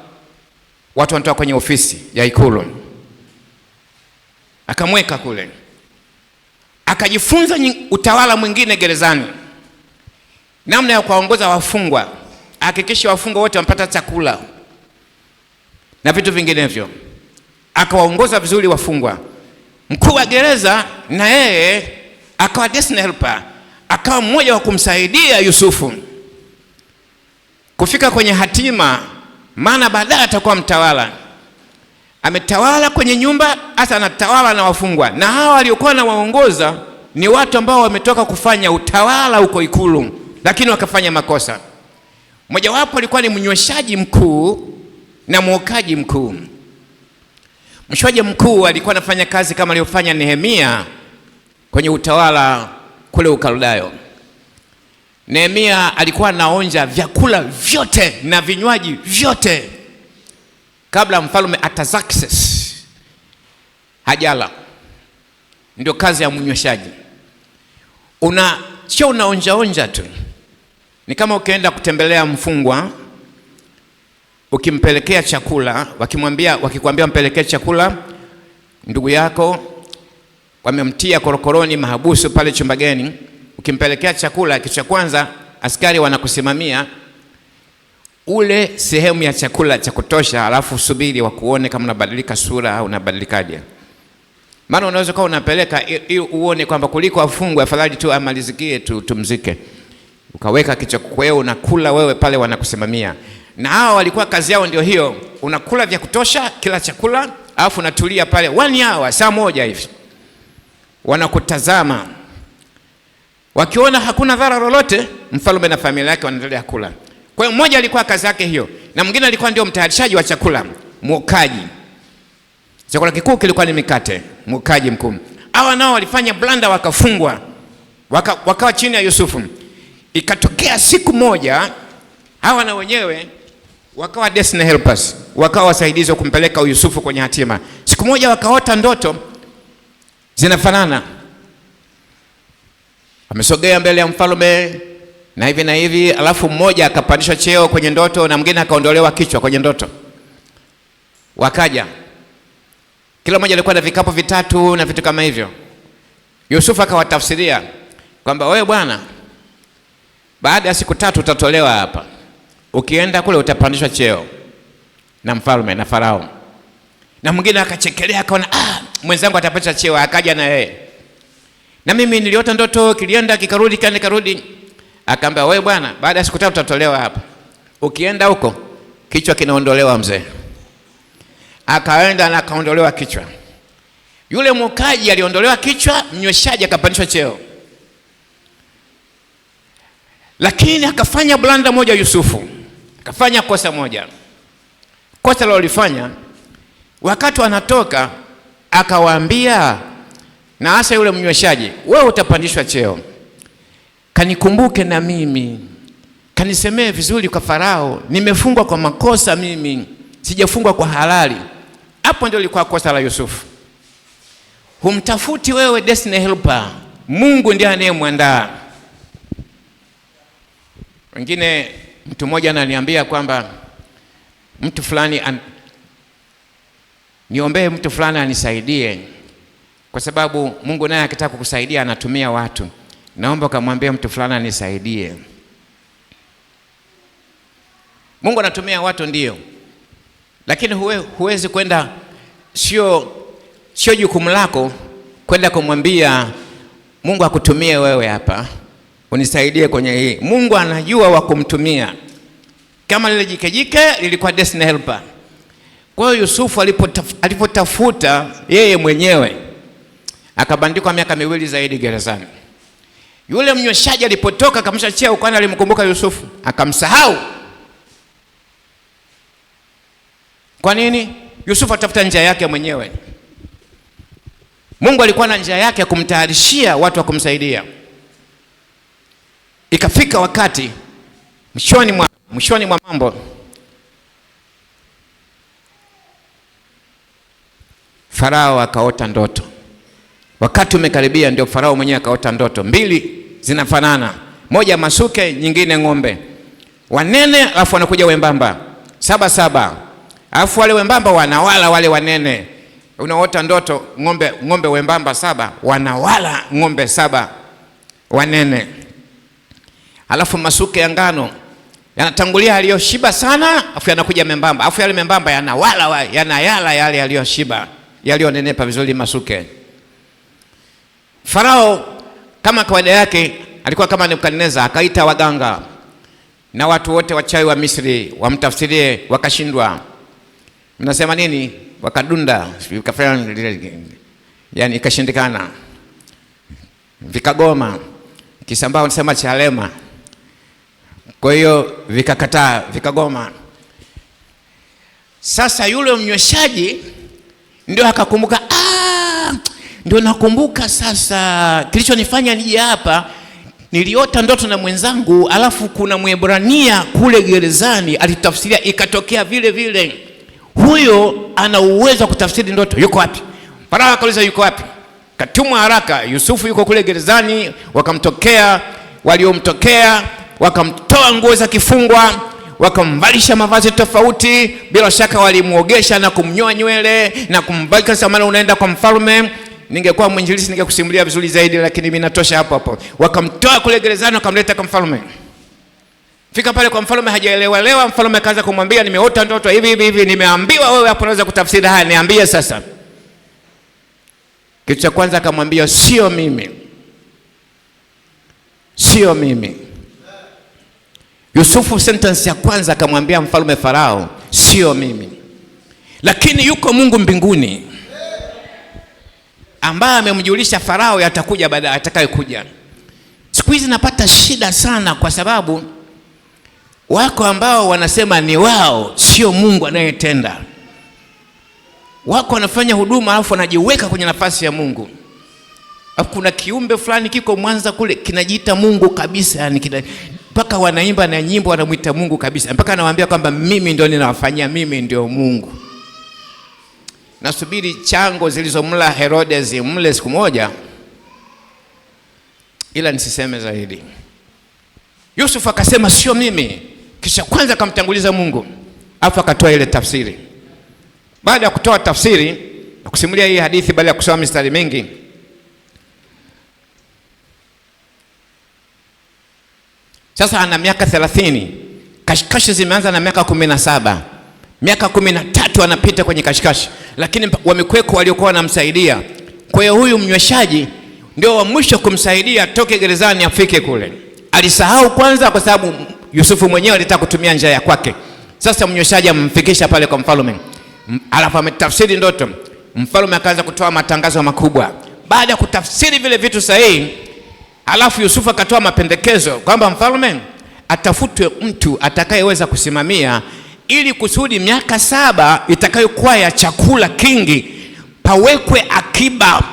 Speaker 1: watu wanatoka kwenye ofisi ya ikulu. Akamweka kule, akajifunza utawala mwingine gerezani, namna ya kuwaongoza wafungwa, hakikisha wafungwa wote wamepata chakula na vitu vinginevyo. Akawaongoza vizuri wafungwa. Mkuu wa gereza na yeye akawa destiny helper, akawa mmoja wa kumsaidia Yusufu kufika kwenye hatima, maana baadaye atakuwa mtawala. Ametawala kwenye nyumba, hasa anatawala na wafungwa. Na hawa waliokuwa na waongoza ni watu ambao wametoka kufanya utawala huko ikulu, lakini wakafanya makosa. Mmoja wapo alikuwa ni mnyweshaji mkuu na mwokaji mkuu. Mnyweshaji mkuu alikuwa anafanya kazi kama aliyofanya Nehemia kwenye utawala kule Ukaldayo. Nehemia alikuwa anaonja vyakula vyote na vinywaji vyote kabla mfalme Artaxerxes hajala. Ndio kazi ya mnyweshaji. Sio unaonja tu. Ni kama ukienda kutembelea mfungwa, ukimpelekea chakula, wakikwambia mpelekee chakula ndugu yako, wamemtia korokoroni mahabusu pale chumbageni, ukimpelekea chakula, kitu cha kwanza askari wanakusimamia ule sehemu ya chakula cha kutosha, alafu usubiri wakuone kama unabadilika sura au unabadilikaje. Maana unaweza kuwa unapeleka ili uone kwamba kuliko afungwe afadhali tu amalizikie tumzike. ukaweka kichwa kweo, unakula wewe pale, wanakusimamia. Na hao walikuwa kazi yao ndio hiyo, unakula vya kutosha kila chakula, alafu unatulia pale 1 hour, saa moja hivi, wanakutazama. Wakiona hakuna dhara lolote, mfalme na familia yake wanaendelea kula. Kwa hiyo mmoja alikuwa kazi yake hiyo, na mwingine alikuwa ndio mtayarishaji wa chakula, mwokaji. Chakula kikuu kilikuwa ni mikate, mwokaji mkuu. Hawa nao walifanya blanda, wakafungwa, wakawa chini ya Yusufu. Ikatokea siku moja, hawa na wenyewe wakawa destiny helpers, wakawa wasaidizi wa kumpeleka Yusufu kwenye hatima. Siku moja wakaota ndoto zinafanana. Amesogea mbele ya mfalme na hivi na hivi, alafu mmoja akapandishwa cheo kwenye ndoto na mwingine akaondolewa kichwa kwenye ndoto. Wakaja, kila mmoja alikuwa na vikapu vitatu na vitu kama hivyo. Yusufu akawatafsiria kwamba wewe bwana, baada ya siku 3 utatolewa hapa. Ukienda kule utapandishwa cheo na mfalme na Farao. Na mwingine akachekelea akaona mwenzangu atapata cheo, akaja na yeye. Na mimi niliota ndoto, kilienda kikarudi, karudi. Akaambia wewe bwana, baada ya siku 3 utatolewa hapa. Ukienda huko kichwa kinaondolewa mzee. Akaenda na akaondolewa kichwa. Yule mwokaji aliondolewa kichwa, mnyweshaji akapandishwa cheo. Lakini akafanya blanda moja Yusufu. Akafanya kosa moja. Kosa alilofanya, wakati anatoka akawaambia, na hasa yule mnyweshaji, wewe utapandishwa cheo, kanikumbuke na mimi, kanisemee vizuri kwa Farao, nimefungwa kwa makosa mimi, sijafungwa kwa halali. Hapo ndio lilikuwa kosa la Yusufu. Humtafuti wewe destiny helper, Mungu ndiye anayemwandaa. Wengine, mtu mmoja ananiambia kwamba mtu fulani niombee mtu fulani anisaidie, kwa sababu Mungu naye akitaka kukusaidia anatumia watu. Naomba kumwambia mtu fulani anisaidie. Mungu anatumia watu ndio, lakini huwezi kwenda, sio jukumu lako kwenda kumwambia Mungu akutumie wewe hapa, unisaidie kwenye hii. Mungu anajua wa kumtumia. Kama lile jike lilikuwa destiny helper. Kwa hiyo Yusufu alipotafuta yeye mwenyewe, akabandikwa miaka 2 zaidi gerezani. Yule mnyweshaji alipotoka akamsha cheo, kwani alimkumbuka Yusufu, akamsahau. Kwa nini? Yusufu atafuta njia yake mwenyewe. Mungu alikuwa na njia yake ya kumtayarishia watu wa kumsaidia. Ikafika wakati mwishoni mwa mambo, Farao akaota ndoto. Wakati umekaribia, ndio Farao mwenyewe akaota ndoto 2 zinafanana, moja masuke, nyingine ng'ombe wanene, alafu wanakuja wembamba 7. Alafu wale wembamba wanawala wale wanene. Unaota ndoto ng'ombe wembamba 7 wanawala ng'ombe 7 wanene. Alafu masuke ya ngano yanatangulia aliyoshiba sana, afu yanakuja membamba, afu yale membamba yanawala yanayala yale aliyoshiba, yalionenepa vizuri masuke. Farao kama kawaida yake alikuwa kama Nebukadneza, akaita waganga na watu wote wachawi wa Misri wamtafsirie, wakashindwa. Mnasema nini? Wakadunda, yani ikashindikana, vikagoma. Kisambaa unasema chalema. Kwa hiyo vikakataa, vikagoma. Sasa yule mnyweshaji ndio akakumbuka, ndio nakumbuka sasa kilichonifanya nije hapa. Niliota ndoto na mwenzangu, alafu kuna Mwebrania kule gerezani alitafsiria, ikatokea vile vile. Huyo ana uwezo wa kutafsiri ndoto, yuko wapi? Farao akauliza yuko wapi? Katumwa haraka, Yusufu yuko kule gerezani. Wakamtokea waliomtokea, wakamtoa nguo za kifungwa, wakamvalisha mavazi tofauti. Bila shaka walimuogesha na kumnyoa nywele na kumbalika, samana unaenda kwa mfalme. Ningekuwa mwinjilisi ningekusimulia vizuri zaidi, lakini mimi natosha hapo. Wakamtoa kule gerezani, wakamleta kwa mfalme. Fika pale kwa mfalme, hajaelewa. Mfalme akaanza kumwambia, nimeota ndoto hivi, nimeambiwa wewe hapo unaweza kutafsiri haya, niambie sasa. Kitu cha kwanza akamwambia, sio mimi. Yusufu sentence ya kwanza akamwambia mfalme Farao, sio mimi, lakini yuko Mungu mbinguni ambaye amemjulisha Farao yatakuja baadaye, atakayokuja. Siku hizi napata shida sana kwa sababu wako ambao wanasema ni wao, sio Mungu anayetenda. Wako wanafanya huduma alafu wanajiweka kwenye nafasi ya Mungu. Kuna kiumbe fulani kiko Mwanza kule kinajiita Mungu kabisa, yani mpaka wanaimba na nyimbo wanamuita Mungu kabisa, mpaka anawaambia kwamba mimi ndio ninawafanyia, mimi ndio Mungu. Nasubiri chango zilizomla Herodes mle siku moja, ila nisiseme zaidi. Yusuf akasema sio mimi, kisha kwanza akamtanguliza Mungu, afu akatoa ile tafsiri. Baada ya kutoa tafsiri na kusimulia hii hadithi, baada ya kusoma mistari mingi, sasa ana miaka 30. Kashikashi zimeanza na miaka 17. Miaka 13 anapita kwenye kashikashi, lakini wamekweko waliokuwa wanamsaidia. Kwa hiyo huyu mnyweshaji ndio wa mwisho kumsaidia toke gerezani afike kule. Alisahau kwanza kwa sababu Yusufu mwenyewe alitaka kutumia njia ya kwake. Sasa mnyweshaji amfikisha pale kwa mfalme. Alafu ametafsiri ndoto. Mfalme akaanza kutoa matangazo makubwa. Baada ya kutafsiri vile vitu sahihi, alafu Yusufu akatoa mapendekezo kwamba mfalme atafutwe mtu atakayeweza kusimamia, ili kusudi miaka 7 itakayokuwa ya chakula kingi pawekwe akiba,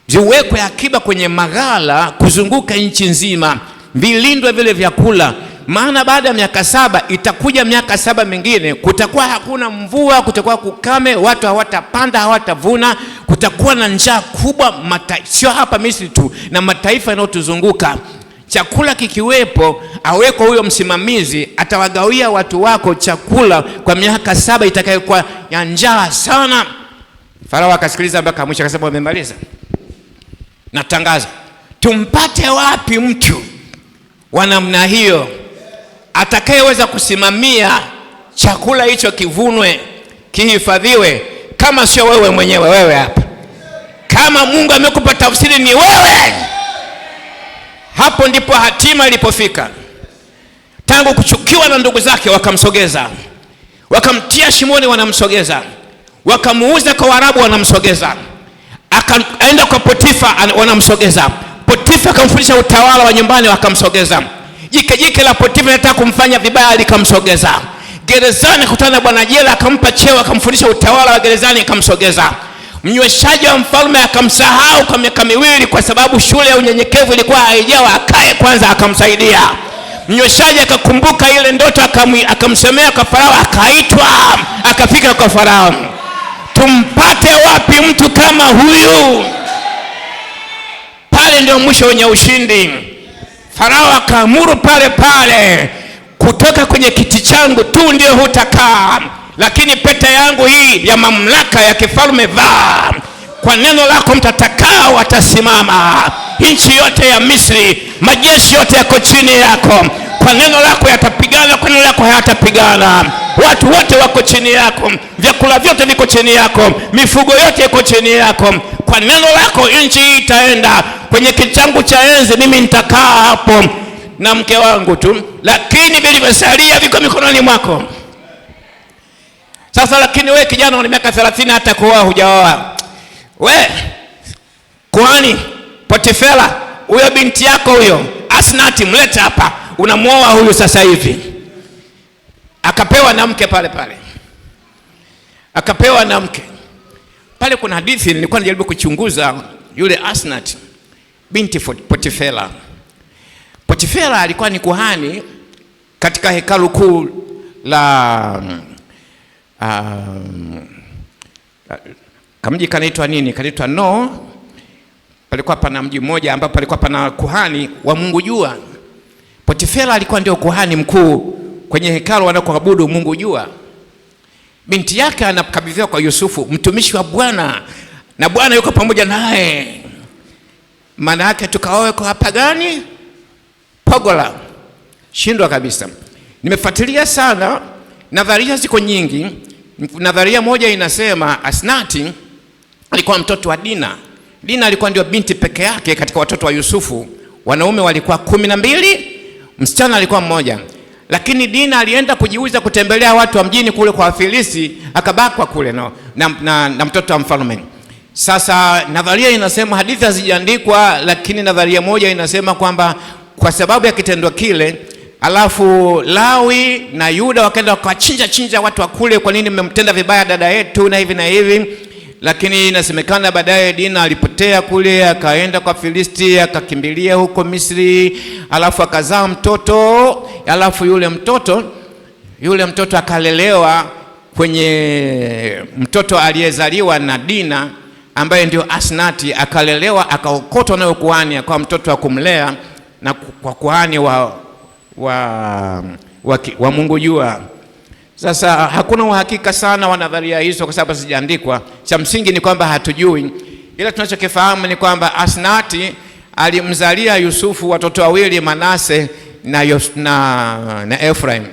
Speaker 1: ziwekwe akiba kwenye maghala kuzunguka nchi nzima, vilindwe vile vyakula. Maana baada ya miaka 7 itakuja miaka 7 mingine, kutakuwa hakuna mvua, kutakuwa kukame, watu hawatapanda, hawatavuna, kutakuwa na njaa kubwa, sio hapa Misri tu, na mataifa yanayotuzunguka. Chakula kikiwepo, aweko huyo msimamizi, atawagawia watu wako chakula kwa miaka 7 itakayokuwa ya njaa sana. Farao akasikiliza mpaka mwisho, akasema wamemaliza. Natangaza, tumpate wapi mtu wa namna hiyo atakayeweza kusimamia chakula hicho kivunwe, kihifadhiwe, kama sio wewe mwenyewe? Wewe hapa, kama Mungu amekupa tafsiri ni wewe. Hapo ndipo hatima ilipofika. Tangu kuchukiwa na ndugu zake, wakamsogeza, wakamtia shimoni, wanamsogeza, wakamuuza kwa Waarabu, wanamsogeza, akaenda kwa Potifa, wanamsogeza. Potifa akamfundisha utawala wa nyumbani, wakamsogeza. Jike la Potifa nataka kumfanya vibaya, likamsogeza. Gerezani kutana na bwana jela, akampa cheo, akamfundisha utawala wa gerezani, akamsogeza. Mnyweshaji wa mfalme akamsahau kwa miaka 2 kwa sababu shule ya unyenyekevu ilikuwa haijawa, akae kwanza, akamsaidia. Mnyweshaji akakumbuka ile ndoto, akamsemea kwa Farao, akaitwa, akafika kwa Farao. Tumpate wapi mtu kama huyu? Pale ndio mwisho wenye ushindi. Farao akaamuru pale pale, kutoka kwenye kiti changu tu ndio hutakaa, lakini pete yangu hii ya mamlaka ya kifalme vaa. Kwa neno lako mtatakaa, watasimama. Nchi yote ya Misri, majeshi yote yako chini yako. Kwa neno lako yatapigana, kwa neno lako hayatapigana. Watu wote wako chini yako, vyakula vyote viko chini yako, mifugo yote iko chini yako. Kwa neno lako nchi hii itaenda. Kwenye kiti changu cha enzi mimi nitakaa hapo na mke wangu tu, lakini vilivyosalia viko mikononi mwako. Sasa lakini wewe kijana una miaka 30 hata kuoa hujaoa. We kuhani Potifera, huyo binti yako huyo Asnati, mleta hapa, unamuoa huyu sasa hivi. Akapewa na mke pale pale, akapewa na mke pale. Kuna hadithi nilikuwa najaribu kuchunguza, yule Asnati binti Potifera. Potifera alikuwa ni kuhani katika hekalu kuu la kamji kanaitwa nini? Kanaitwa No. Palikuwa pana mji mmoja ambapo palikuwa pana kuhani wa Mungu Jua. Potifera alikuwa ndio kuhani mkuu kwenye hekalu wanakoabudu Mungu Jua. Binti yake anakabidhiwa kwa Yusufu, mtumishi wa Bwana, na Bwana yuko pamoja naye. Maana yake tukaoe kwa hapa gani? Pogola. Shindwa kabisa. Nimefuatilia sana, nadharia ziko nyingi. Nadharia moja inasema Asnati alikuwa mtoto wa Dina. Dina alikuwa ndio binti peke yake katika watoto wa Yusufu. Wanaume walikuwa 12, msichana alikuwa mmoja. lakini Dina alienda kujiuza kutembelea watu wa mjini kule kwa Wafilisti, akabakwa kule na mtoto wa mfalme. Sasa nadharia inasema, hadithi hazijaandikwa, lakini nadharia moja inasema kwamba kwa sababu ya kitendo kile, alafu Lawi na Yuda wakaenda wakachinja watu wa kule, kwa nini mmemtenda vibaya dada yetu na hivi na hivi. Lakini inasemekana baadaye Dina alipotea kule, akaenda kwa Filisti, akakimbilia huko Misri, alafu akazaa mtoto, alafu yule mtoto akalelewa kwenye mtoto aliyezaliwa na Dina ambaye ndio Asnati, akalelewa akaokotwa na kuhani, akawa mtoto wa kumlea na kwa kuhani wa Mungu jua. Sasa hakuna uhakika sana wa nadharia hizo kwa sababu sijaandikwa. Cha msingi ni kwamba hatujui, ila tunachokifahamu ni kwamba Asnati alimzalia Yusufu watoto wawili, Manase na Efraim.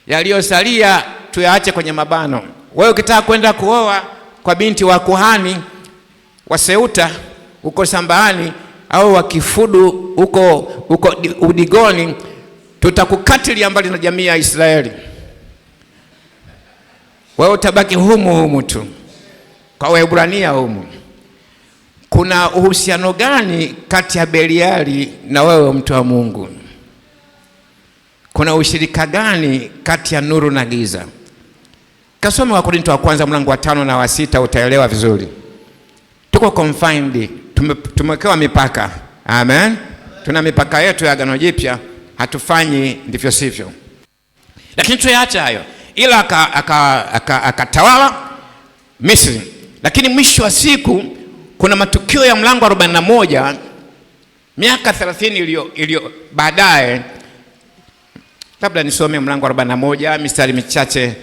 Speaker 1: Yaliyosalia tuyaache kwenye mabano. Wewe ukitaka kwenda kuoa kwa binti wa kuhani wa Seuta uko Sambaani au wa Kifudu uko Udigoni, tutakukatilia mbali na jamii ya Israeli. Wewe utabaki humu tu kwa Waebrania humu. Kuna uhusiano gani kati ya Beliali na wewe mtu wa Mungu? Kuna ushirika gani kati ya nuru na giza? Kasome Wakorintho wa kwanza mlango wa 5 na wa 6, utaelewa vizuri. Tuko confined, tumewekewa mipaka. Amen. Tuna mipaka yetu ya Agano Jipya, hatufanyi ndivyo sivyo. Lakini tuyaacha hayo. Ila akatawala Misri. Lakini mwisho wa siku kuna matukio ya mlango wa 41 miaka 30 iliyo baadaye. Labda nisome mlango wa 41 mistari michache.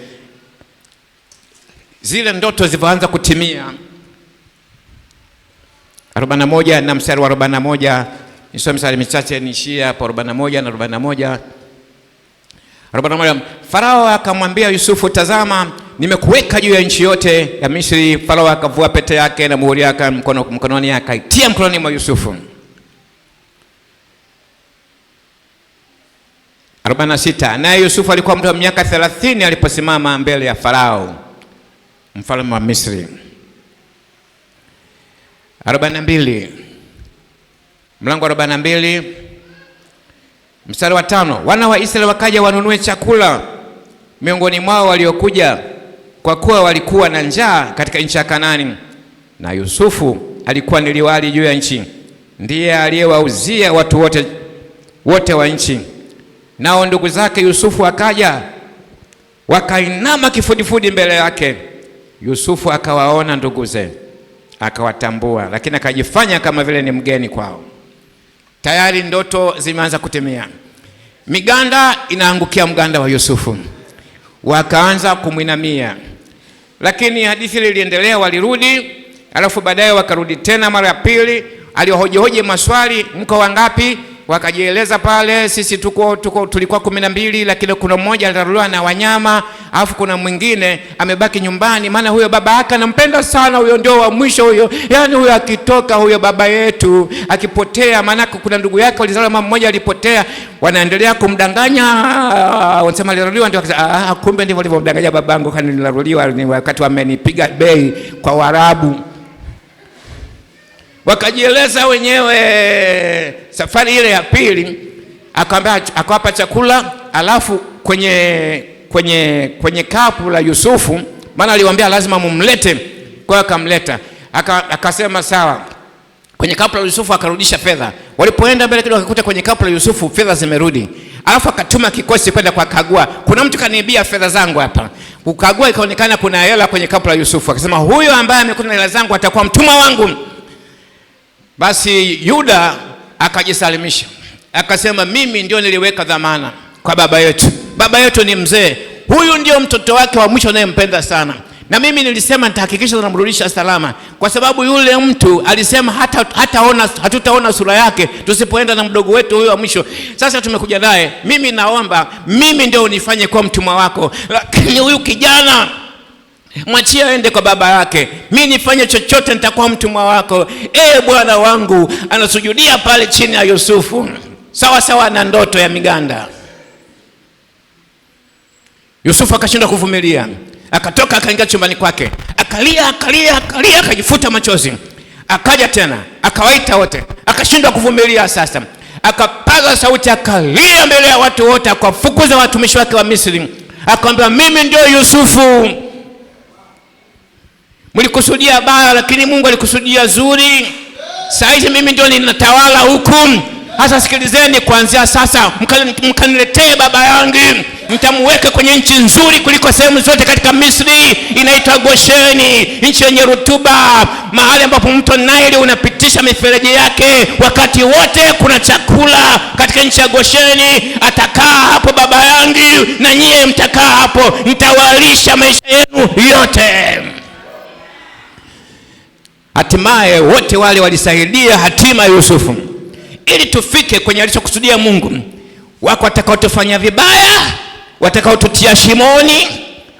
Speaker 1: Zile ndoto zilianza kutimia. 41 na mstari wa 41, nisome mstari michache niishie hapo 41 na 41. 41, Farao akamwambia Yusufu, tazama nimekuweka juu ya nchi yote ya Misri. Farao akavua pete yake na muhuri yake mkononi, akaitia mkononi mwa Yusufu. 46, naye Yusufu alikuwa mtu wa miaka 30 aliposimama mbele ya Farao mfalme wa Misri. 42, mlango wa 42 mstari wa 5, wana wa Israeli wakaja wanunue chakula miongoni mwao waliokuja, kwa kuwa walikuwa na njaa katika nchi ya Kanaani, na Yusufu alikuwa ni liwali juu ya nchi, ndiye aliyewauzia watu wote wa nchi. Nao ndugu zake Yusufu akaja wakainama kifudifudi mbele yake. Yusufu akawaona nduguze, akawatambua, lakini akajifanya kama vile ni mgeni kwao. Tayari ndoto zimeanza kutimia. Miganda inaangukia mganda wa Yusufu, wakaanza kumwinamia. Lakini hadithi iliendelea, walirudi, alafu baadaye wakarudi tena mara ya pili. Aliwahoji maswali, mko wangapi? Wakajieleza pale, sisi tulikuwa 12, lakini kuna mmoja alitaruliwa na wanyama, alafu kuna mwingine amebaki nyumbani, maana huyo baba yake anampenda sana, huyo ndio wa mwisho huyo. Yaani huyo akitoka huyo baba yetu akipotea, maana kuna ndugu yake walizaliwa mama mmoja alipotea, wanaendelea kumdanganya, wanasema aliruliwa, ndio akasema kumbe ndivyo walivyomdanganya babangu, kani niliruliwa ni wakati wamenipiga bei kwa Waarabu. Wakajieleza wenyewe. Safari ile ya pili akawapa chakula, alafu kwenye kapu la Yusufu, maana aliwaambia lazima mumlete, kwa hiyo akamleta. Akasema sawa. Kwenye kapu la Yusufu akarudisha fedha. Walipoenda mbele kidogo akakuta kwenye kapu la Yusufu fedha zimerudi. Alafu akatuma kikosi kwenda kwa kagua, kuna mtu kaniibia fedha zangu hapa. Ukagua ikaonekana kuna hela kwenye kapu la Yusufu. Akasema huyo ambaye amekuta hela zangu atakuwa mtumwa wangu. Basi Yuda akajisalimisha, akasema mimi ndio niliweka dhamana kwa baba yetu. Baba yetu ni mzee, huyu ndio mtoto wake wa mwisho anayempenda sana, na mimi nilisema nitahakikisha tunamrudisha salama, kwa sababu yule mtu alisema hatutaona sura yake tusipoenda na mdogo wetu huyo wa mwisho. Sasa tumekuja naye, mimi naomba mimi ndio unifanye kwa mtumwa wako, lakini huyu kijana mwachie aende kwa baba yake, mimi nifanye chochote nitakuwa mtumwa wako. Bwana wangu. Anasujudia pale chini ya Yusufu, sawa sawa na ndoto ya miganda. Yusufu akashindwa kuvumilia, akatoka akaingia chumbani kwake, akalia, akajifuta machozi. Akaja tena, akawaita wote, akashindwa kuvumilia sasa. Akapaza sauti, akalia mbele ya watu wote, akafukuza watumishi wake wa Misri. Akamwambia, mimi ndio Yusufu. Mlikusudia baya, lakini Mungu alikusudia zuri. Sasa mimi ndio ninatawala huku. Sasa sikilizeni, kuanzia sasa mkaniletee baba yangu, nitamweka kwenye nchi nzuri kuliko sehemu zote katika Misri, inaitwa Gosheni, nchi yenye rutuba, mahali ambapo mto Naili unapitisha mifereji yake wakati wote, kuna chakula katika nchi ya Gosheni. Atakaa hapo baba yangu, na nyie mtakaa hapo, nitawalisha maisha yenu yote. Hatimaye wote wale walisaidia hatima Yusufu ili tufike kwenye alichokusudia Mungu. Wako watakaotufanya vibaya, watakaotutia shimoni,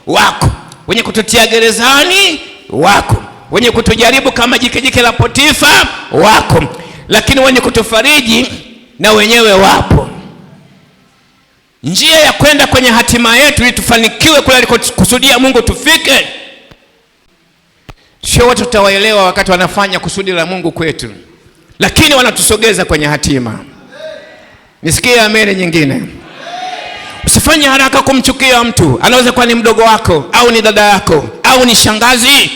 Speaker 1: wako wenye kututia gerezani, wako wenye kutujaribu kama jike la Potifa, wako, lakini wenye kutufariji na wenyewe wapo. Njia ya kwenda kwenye hatima yetu ili tufanikiwe kule alikokusudia Mungu tufike, sio watu tutawaelewa wakati wanafanya kusudi la Mungu kwetu, lakini wanatusogeza kwenye hatima. Nisikie ameni nyingine. Usifanye haraka kumchukia mtu. Anaweza kuwa ni mdogo wako, au ni dada yako, au ni shangazi.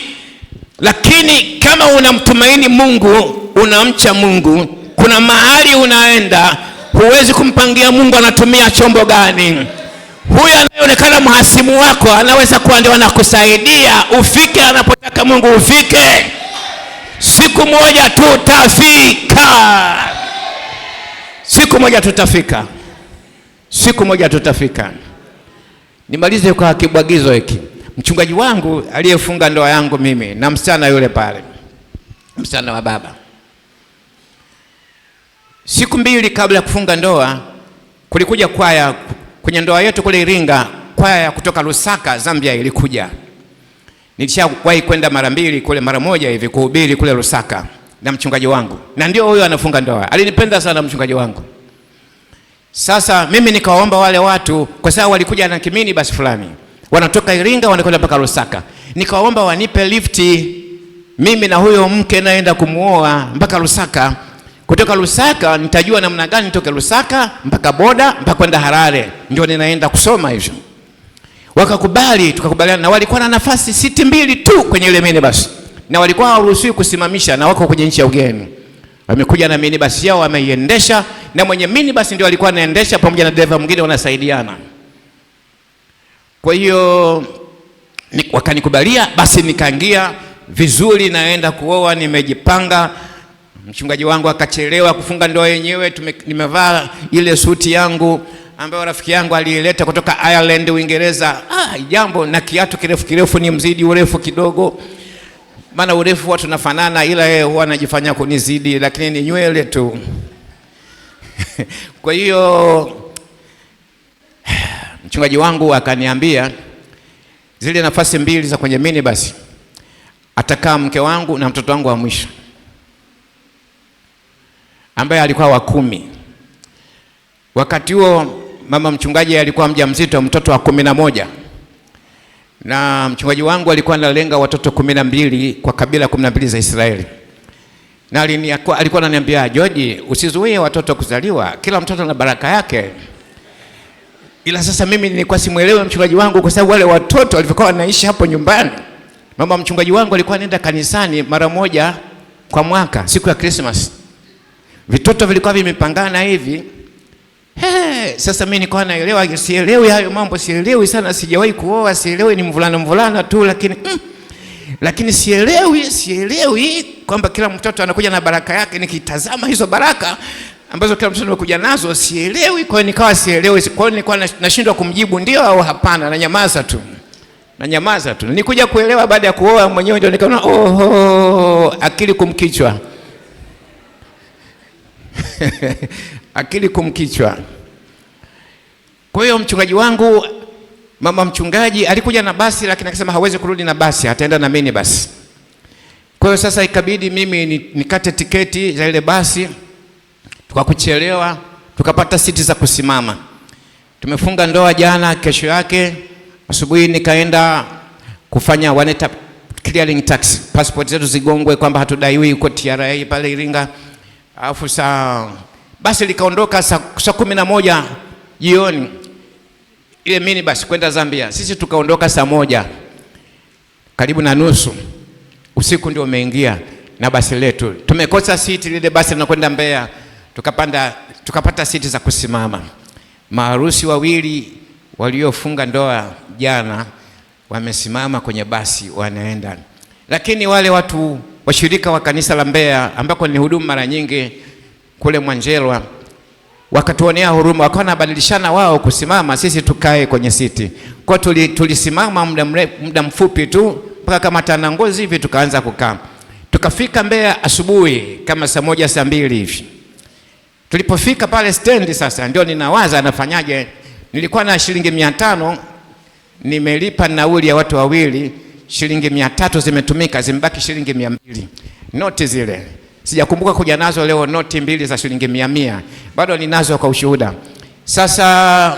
Speaker 1: Lakini kama unamtumaini Mungu, unamcha Mungu, kuna mahali unaenda, huwezi kumpangia Mungu anatumia chombo gani. Huyu anayeonekana mhasimu wako anaweza kuwa ndio anakusaidia ufike anapotaka Mungu ufike. Siku moja tutafika. Siku moja tutafika. Siku moja tutafika. Nimalize kwa kibwagizo hiki. Mchungaji wangu aliyefunga ndoa yangu mimi na msichana yule pale, msichana wa baba, siku 2 kabla ya kufunga ndoa, kulikuja kwaya kwenye ndoa yetu kule Iringa. Kwaya kutoka Lusaka, Zambia ilikuja. Nilishawahi kwenda mara 2 kule, mara moja hivi kuhubiri kule Lusaka na mchungaji wangu, na ndio huyo anafunga ndoa. Alinipenda sana mchungaji wangu. Sasa mimi nikaomba wale watu, kwa sababu walikuja na kimini basi fulani, wanatoka Iringa wanakwenda mpaka Lusaka. Nikaomba wanipe lifti mimi na huyo mke naenda kumuoa mpaka Lusaka. Kutoka Lusaka nitajua namna gani nitoke Lusaka mpaka boda mpaka kwenda Harare, ndio ninaenda kusoma hivyo. Wakakubali, tukakubaliana, na walikuwa na nafasi siti 2 tu kwenye ile minibus, na walikuwa hawaruhusiwi kusimamisha, na wako kwenye nchi ya ugeni. Wamekuja na minibus yao, wameiendesha, na mwenye minibus ndio alikuwa anaendesha pamoja na dereva mwingine, wanasaidiana. Kwa hiyo wakanikubalia, basi nikaingia vizuri, naenda kuoa, nimejipanga. Mchungaji wangu akachelewa kufunga ndoa yenyewe. Nimevaa ile suti yangu ambayo rafiki yangu aliileta kutoka Ireland, Uingereza. Jambo na kiatu kirefu ni mzidi urefu kidogo. Maana urefu watu tunafanana, ila yeye huwa anajifanya kunizidi, lakini ni nywele tu. Kwa hiyo mchungaji wangu akaniambia zile nafasi 2 za kwenye minibus atakaa mke wangu na mtoto wangu wa mwisho ambaye alikuwa wa 10. Wakati huo mama mchungaji alikuwa mjamzito, mtoto wa 11. Na mchungaji wangu alikuwa analenga watoto 12 kwa kabila 12 za Israeli. Na alikuwa ananiambia, George, usizuie watoto kuzaliwa, kila mtoto na baraka yake. Ila sasa mimi nilikuwa simuelewe mchungaji wangu, kwa sababu wale watoto walikuwa wanaishi hapo nyumbani. Mama mchungaji wangu alikuwa anaenda kanisani mara moja kwa mwaka, siku ya Christmas. Vitoto vilikuwa vimepangana hivi. Sasa mimi nilikuwa naelewa, sielewi hayo mambo, sielewi sana, sijawahi kuoa, sielewi, ni mvulana tu, lakini sielewi kwamba kila mtoto anakuja na baraka yake. Nikitazama hizo baraka ambazo kila mtoto anakuja nazo, sielewi. Kwa hiyo nikawa sielewi. Kwa hiyo nilikuwa nashindwa kumjibu ndio au hapana, na nyamaza tu. Nikuja kuelewa baada ya kuoa mwenyewe, ndio nikaona akili kumkichwa. Akili kumkichwa. Kwa hiyo mchungaji wangu, mama mchungaji alikuja na basi, lakini akasema hawezi kurudi na basi, ataenda na minibus. Kwa hiyo sasa ikabidi mimi nikate tiketi za ile basi. Tukakuchelewa, tukapata siti za kusimama. Tumefunga ndoa jana, kesho yake Asubuhi nikaenda kufanya wanaita clearing tax, passport zetu zigongwe kwamba hatudaiwi huko TRA pale Iringa. Alafu basi likaondoka saa 11 jioni ile mini basi kwenda Zambia. Sisi tukaondoka saa 1 karibu na nusu usiku ndio umeingia na basi letu. Tumekosa siti, lile basi linakwenda Mbeya. Tukapata siti za kusimama. Maharusi wawili waliofunga ndoa jana wamesimama kwenye basi wanaenda. Lakini wale watu washirika wa kanisa la Mbeya ambako ni hudumu mara nyingi kule Mwanjelwa wakatuonea huruma, wakawa nabadilishana wao kusimama, sisi tukae kwenye siti. Kwa tulisimama muda mfupi tu mpaka kama Tanangozi hivi tukaanza kukaa. Tukafika Mbeya asubuhi kama saa 1 saa 2 hivi. Tulipofika pale stendi sasa ndio ninawaza nafanyaje. Nilikuwa na shilingi 500 nimelipa nauli ya watu wawili, shilingi 300 zimetumika, zimbaki shilingi 200. Noti zile sijakumbuka kuja nazo leo, noti 2 za shilingi 100 bado ninazo kwa ushuhuda. Sasa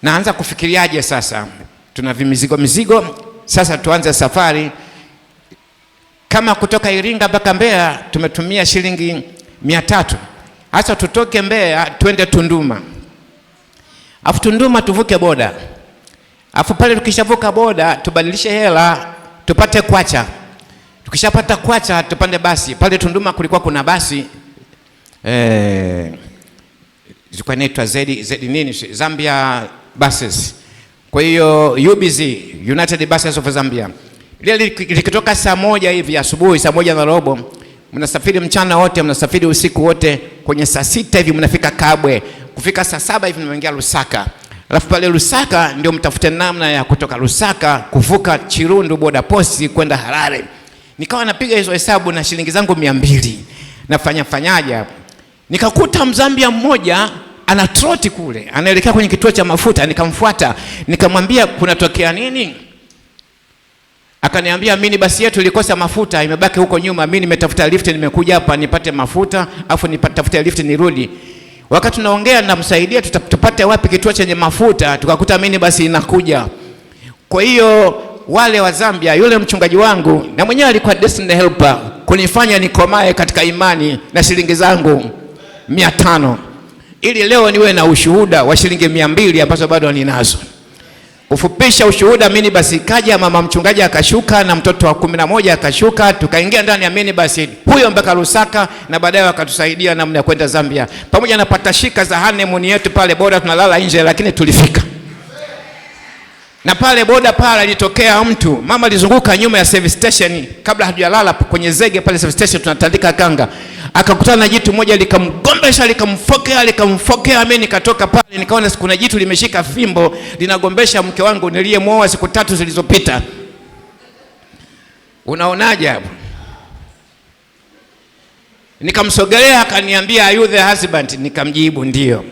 Speaker 1: naanza kufikiriaje sasa, tuna mizigo sasa, tuanze safari. Kama kutoka Iringa mpaka Mbeya tumetumia shilingi 300, hasa tutoke Mbeya twende Tunduma, afu Tunduma tuvuke boda, afu pale tukishavuka boda tubadilishe hela tupate kwacha. Tukishapata kwacha tupande basi. Pale Tunduma kulikuwa kuna basi zilikuwa inaitwa Zambia buses. Kwa hiyo UBZ, United Buses of Zambia. Ile likitoka saa 1 hivi asubuhi, saa 1:15, mnasafiri mchana wote, mnasafiri usiku wote, kwenye saa 6 hivi mnafika Kabwe. Kufika saa 7 hivi mnaingia Lusaka. Alafu pale Lusaka ndio mtafute namna ya kutoka Lusaka kuvuka Chirundu boda posti kwenda Harare. Nikawa napiga hizo hesabu na shilingi zangu 200. Fanyaje hapo? Nikakuta Mzambia mmoja ana troti kule, anaelekea kwenye kituo cha mafuta. Nikamfuata, nikamwambia kunatokea nini? Akaniambia mimi basi yetu ilikosa mafuta, imebaki huko nyuma. Mimi nimetafuta lift, nimekuja hapa nipate mafuta, afu nipate lift nirudi. Wakati tunaongea namsaidia tupate wapi kituo chenye mafuta, tukakuta mimi basi inakuja. Kwa hiyo wale wa Zambia, yule mchungaji wangu na mwenyewe alikuwa destiny helper kunifanya nikomae katika imani na shilingi zangu 500 ili leo niwe na ushuhuda wa shilingi 200 ambazo bado ninazo. Kufupisha ushuhuda, mimi basi kaja mama mchungaji akashuka na mtoto wa 11 akashuka, tukaingia ndani ya mini basi huyo mpaka Lusaka, na baadaye wakatusaidia namna ya kwenda Zambia. Pamoja na patashika za honeymoon yetu pale boda tunalala nje, lakini tulifika. Na pale boda pale ilitokea mtu, mama alizunguka nyuma ya service station kabla hajalala kwenye zege pale service station tunatandika kanga. Akakutana na jitu moja likamgombesha, likamfokea. Mimi nikatoka pale nikaona kuna jitu limeshika fimbo linagombesha mke wangu niliyemwoa siku 3 zilizopita. Unaonaje hapo? Nikamsogelea, akaniambia are you the husband? Nikamjibu ndio.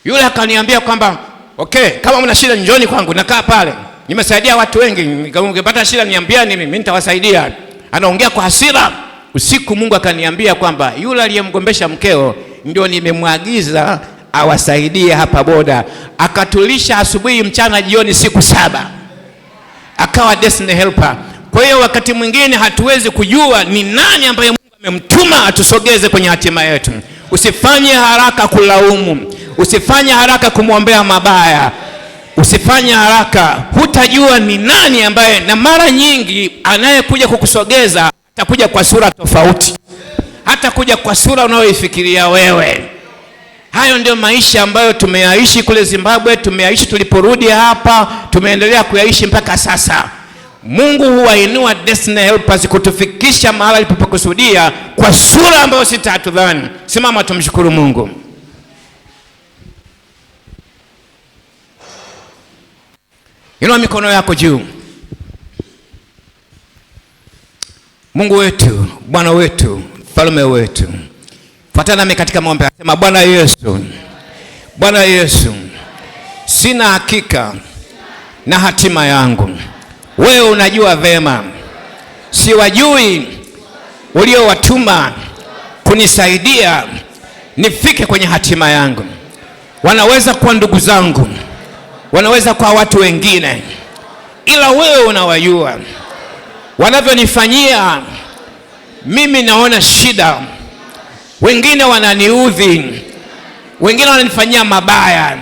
Speaker 1: Yule akaniambia kwamba okay, kama mna shida njoni kwangu, nakaa pale. Nimesaidia watu wengi, nikipata shida niambieni mimi nitawasaidia. Anaongea kwa hasira. Usiku Mungu akaniambia kwamba yule aliyemgombesha mkeo ndio nimemwagiza awasaidie hapa boda. Akatulisha asubuhi, mchana, jioni, siku 7. Akawa destiny helper. Kwa hiyo wakati mwingine hatuwezi kujua ni nani ambaye Mungu amemtuma atusogeze kwenye hatima yetu. Usifanye haraka kulaumu. Usifanye haraka kumwombea mabaya. Usifanye haraka. Hutajua ni nani ambaye, na mara nyingi anayekuja kukusogeza atakuja kwa sura tofauti. Hata kuja kwa sura unayoifikiria wewe. Hayo ndio maisha ambayo tumeyaishi kule Zimbabwe, tumeyaishi tuliporudi hapa, tumeendelea kuyaishi mpaka sasa. Mungu huwainua destiny helpers kutufikisha mahali alipokusudia kwa sura ambayo sitatudhani. Simama tumshukuru Mungu. Inua mikono yako juu. Mungu wetu, Bwana wetu, Mfalme wetu, fuatana nami katika maombi. Sema Bwana Yesu, Bwana Yesu, sina hakika na hatima yangu. Wewe unajua vema. Siwajui uliowatuma kunisaidia nifike kwenye hatima yangu. Wanaweza kuwa ndugu zangu, wanaweza kwa watu wengine, ila wewe unawajua. Wanavyonifanyia mimi naona shida, wengine wananiudhi, wengine wananifanyia mabaya,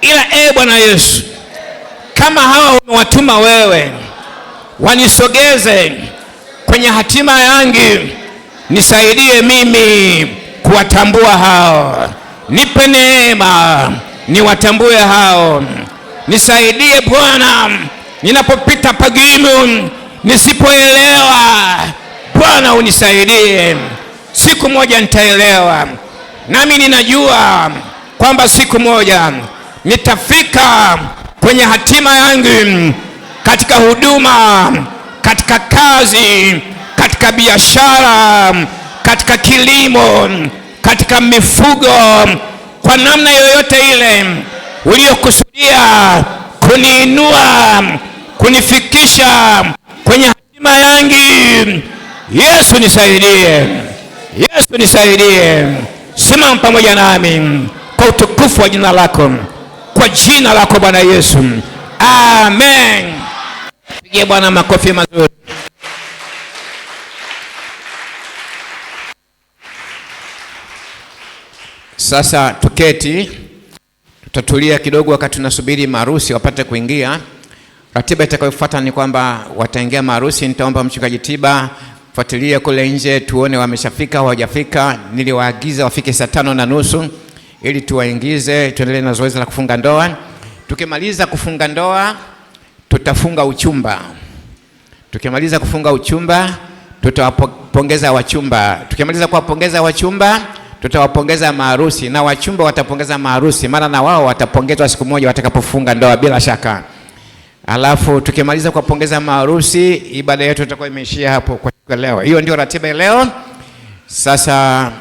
Speaker 1: ila Bwana Yesu, kama hawa umewatuma wewe wanisogeze kwenye hatima yangu, nisaidie mimi kuwatambua hao. Nipe neema niwatambue hao. Nisaidie Bwana, ninapopita pagumu, nisipoelewa, Bwana unisaidie. Siku moja nitaelewa, nami ninajua kwamba siku moja nitafika kwenye hatima yangu, katika huduma, katika kazi, katika biashara, katika kilimo, katika mifugo, kwa namna yoyote ile uliokusudia kuniinua, kunifikisha kwenye hatima yangu. Yesu nisaidie, Yesu nisaidie. Simama pamoja nami kwa utukufu wa jina lako, kwa jina lako Bwana Yesu, amen. Pigie Bwana makofi mazuri. Sasa tuketi, tutatulia kidogo wakati tunasubiri maharusi wapate kuingia. Ratiba itakayofuata ni kwamba wataingia maharusi. Nitaomba mchungaji Tiba fuatilia kule nje tuone wameshafika au hawajafika. Niliwaagiza wafike saa 5:30 ili tuwaingize, tuendelee na zoezi la kufunga ndoa. Tukimaliza kufunga ndoa tutafunga uchumba. Tukimaliza kufunga uchumba tutawapongeza wachumba. Tukimaliza kuwapongeza wachumba tutawapongeza maharusi, na wachumba watapongeza maharusi, maana na wao watapongezwa siku moja watakapofunga ndoa bila shaka. Alafu tukimaliza kuwapongeza maharusi, ibada yetu itakuwa imeishia hapo kwa leo. Hiyo ndio ratiba leo. Sasa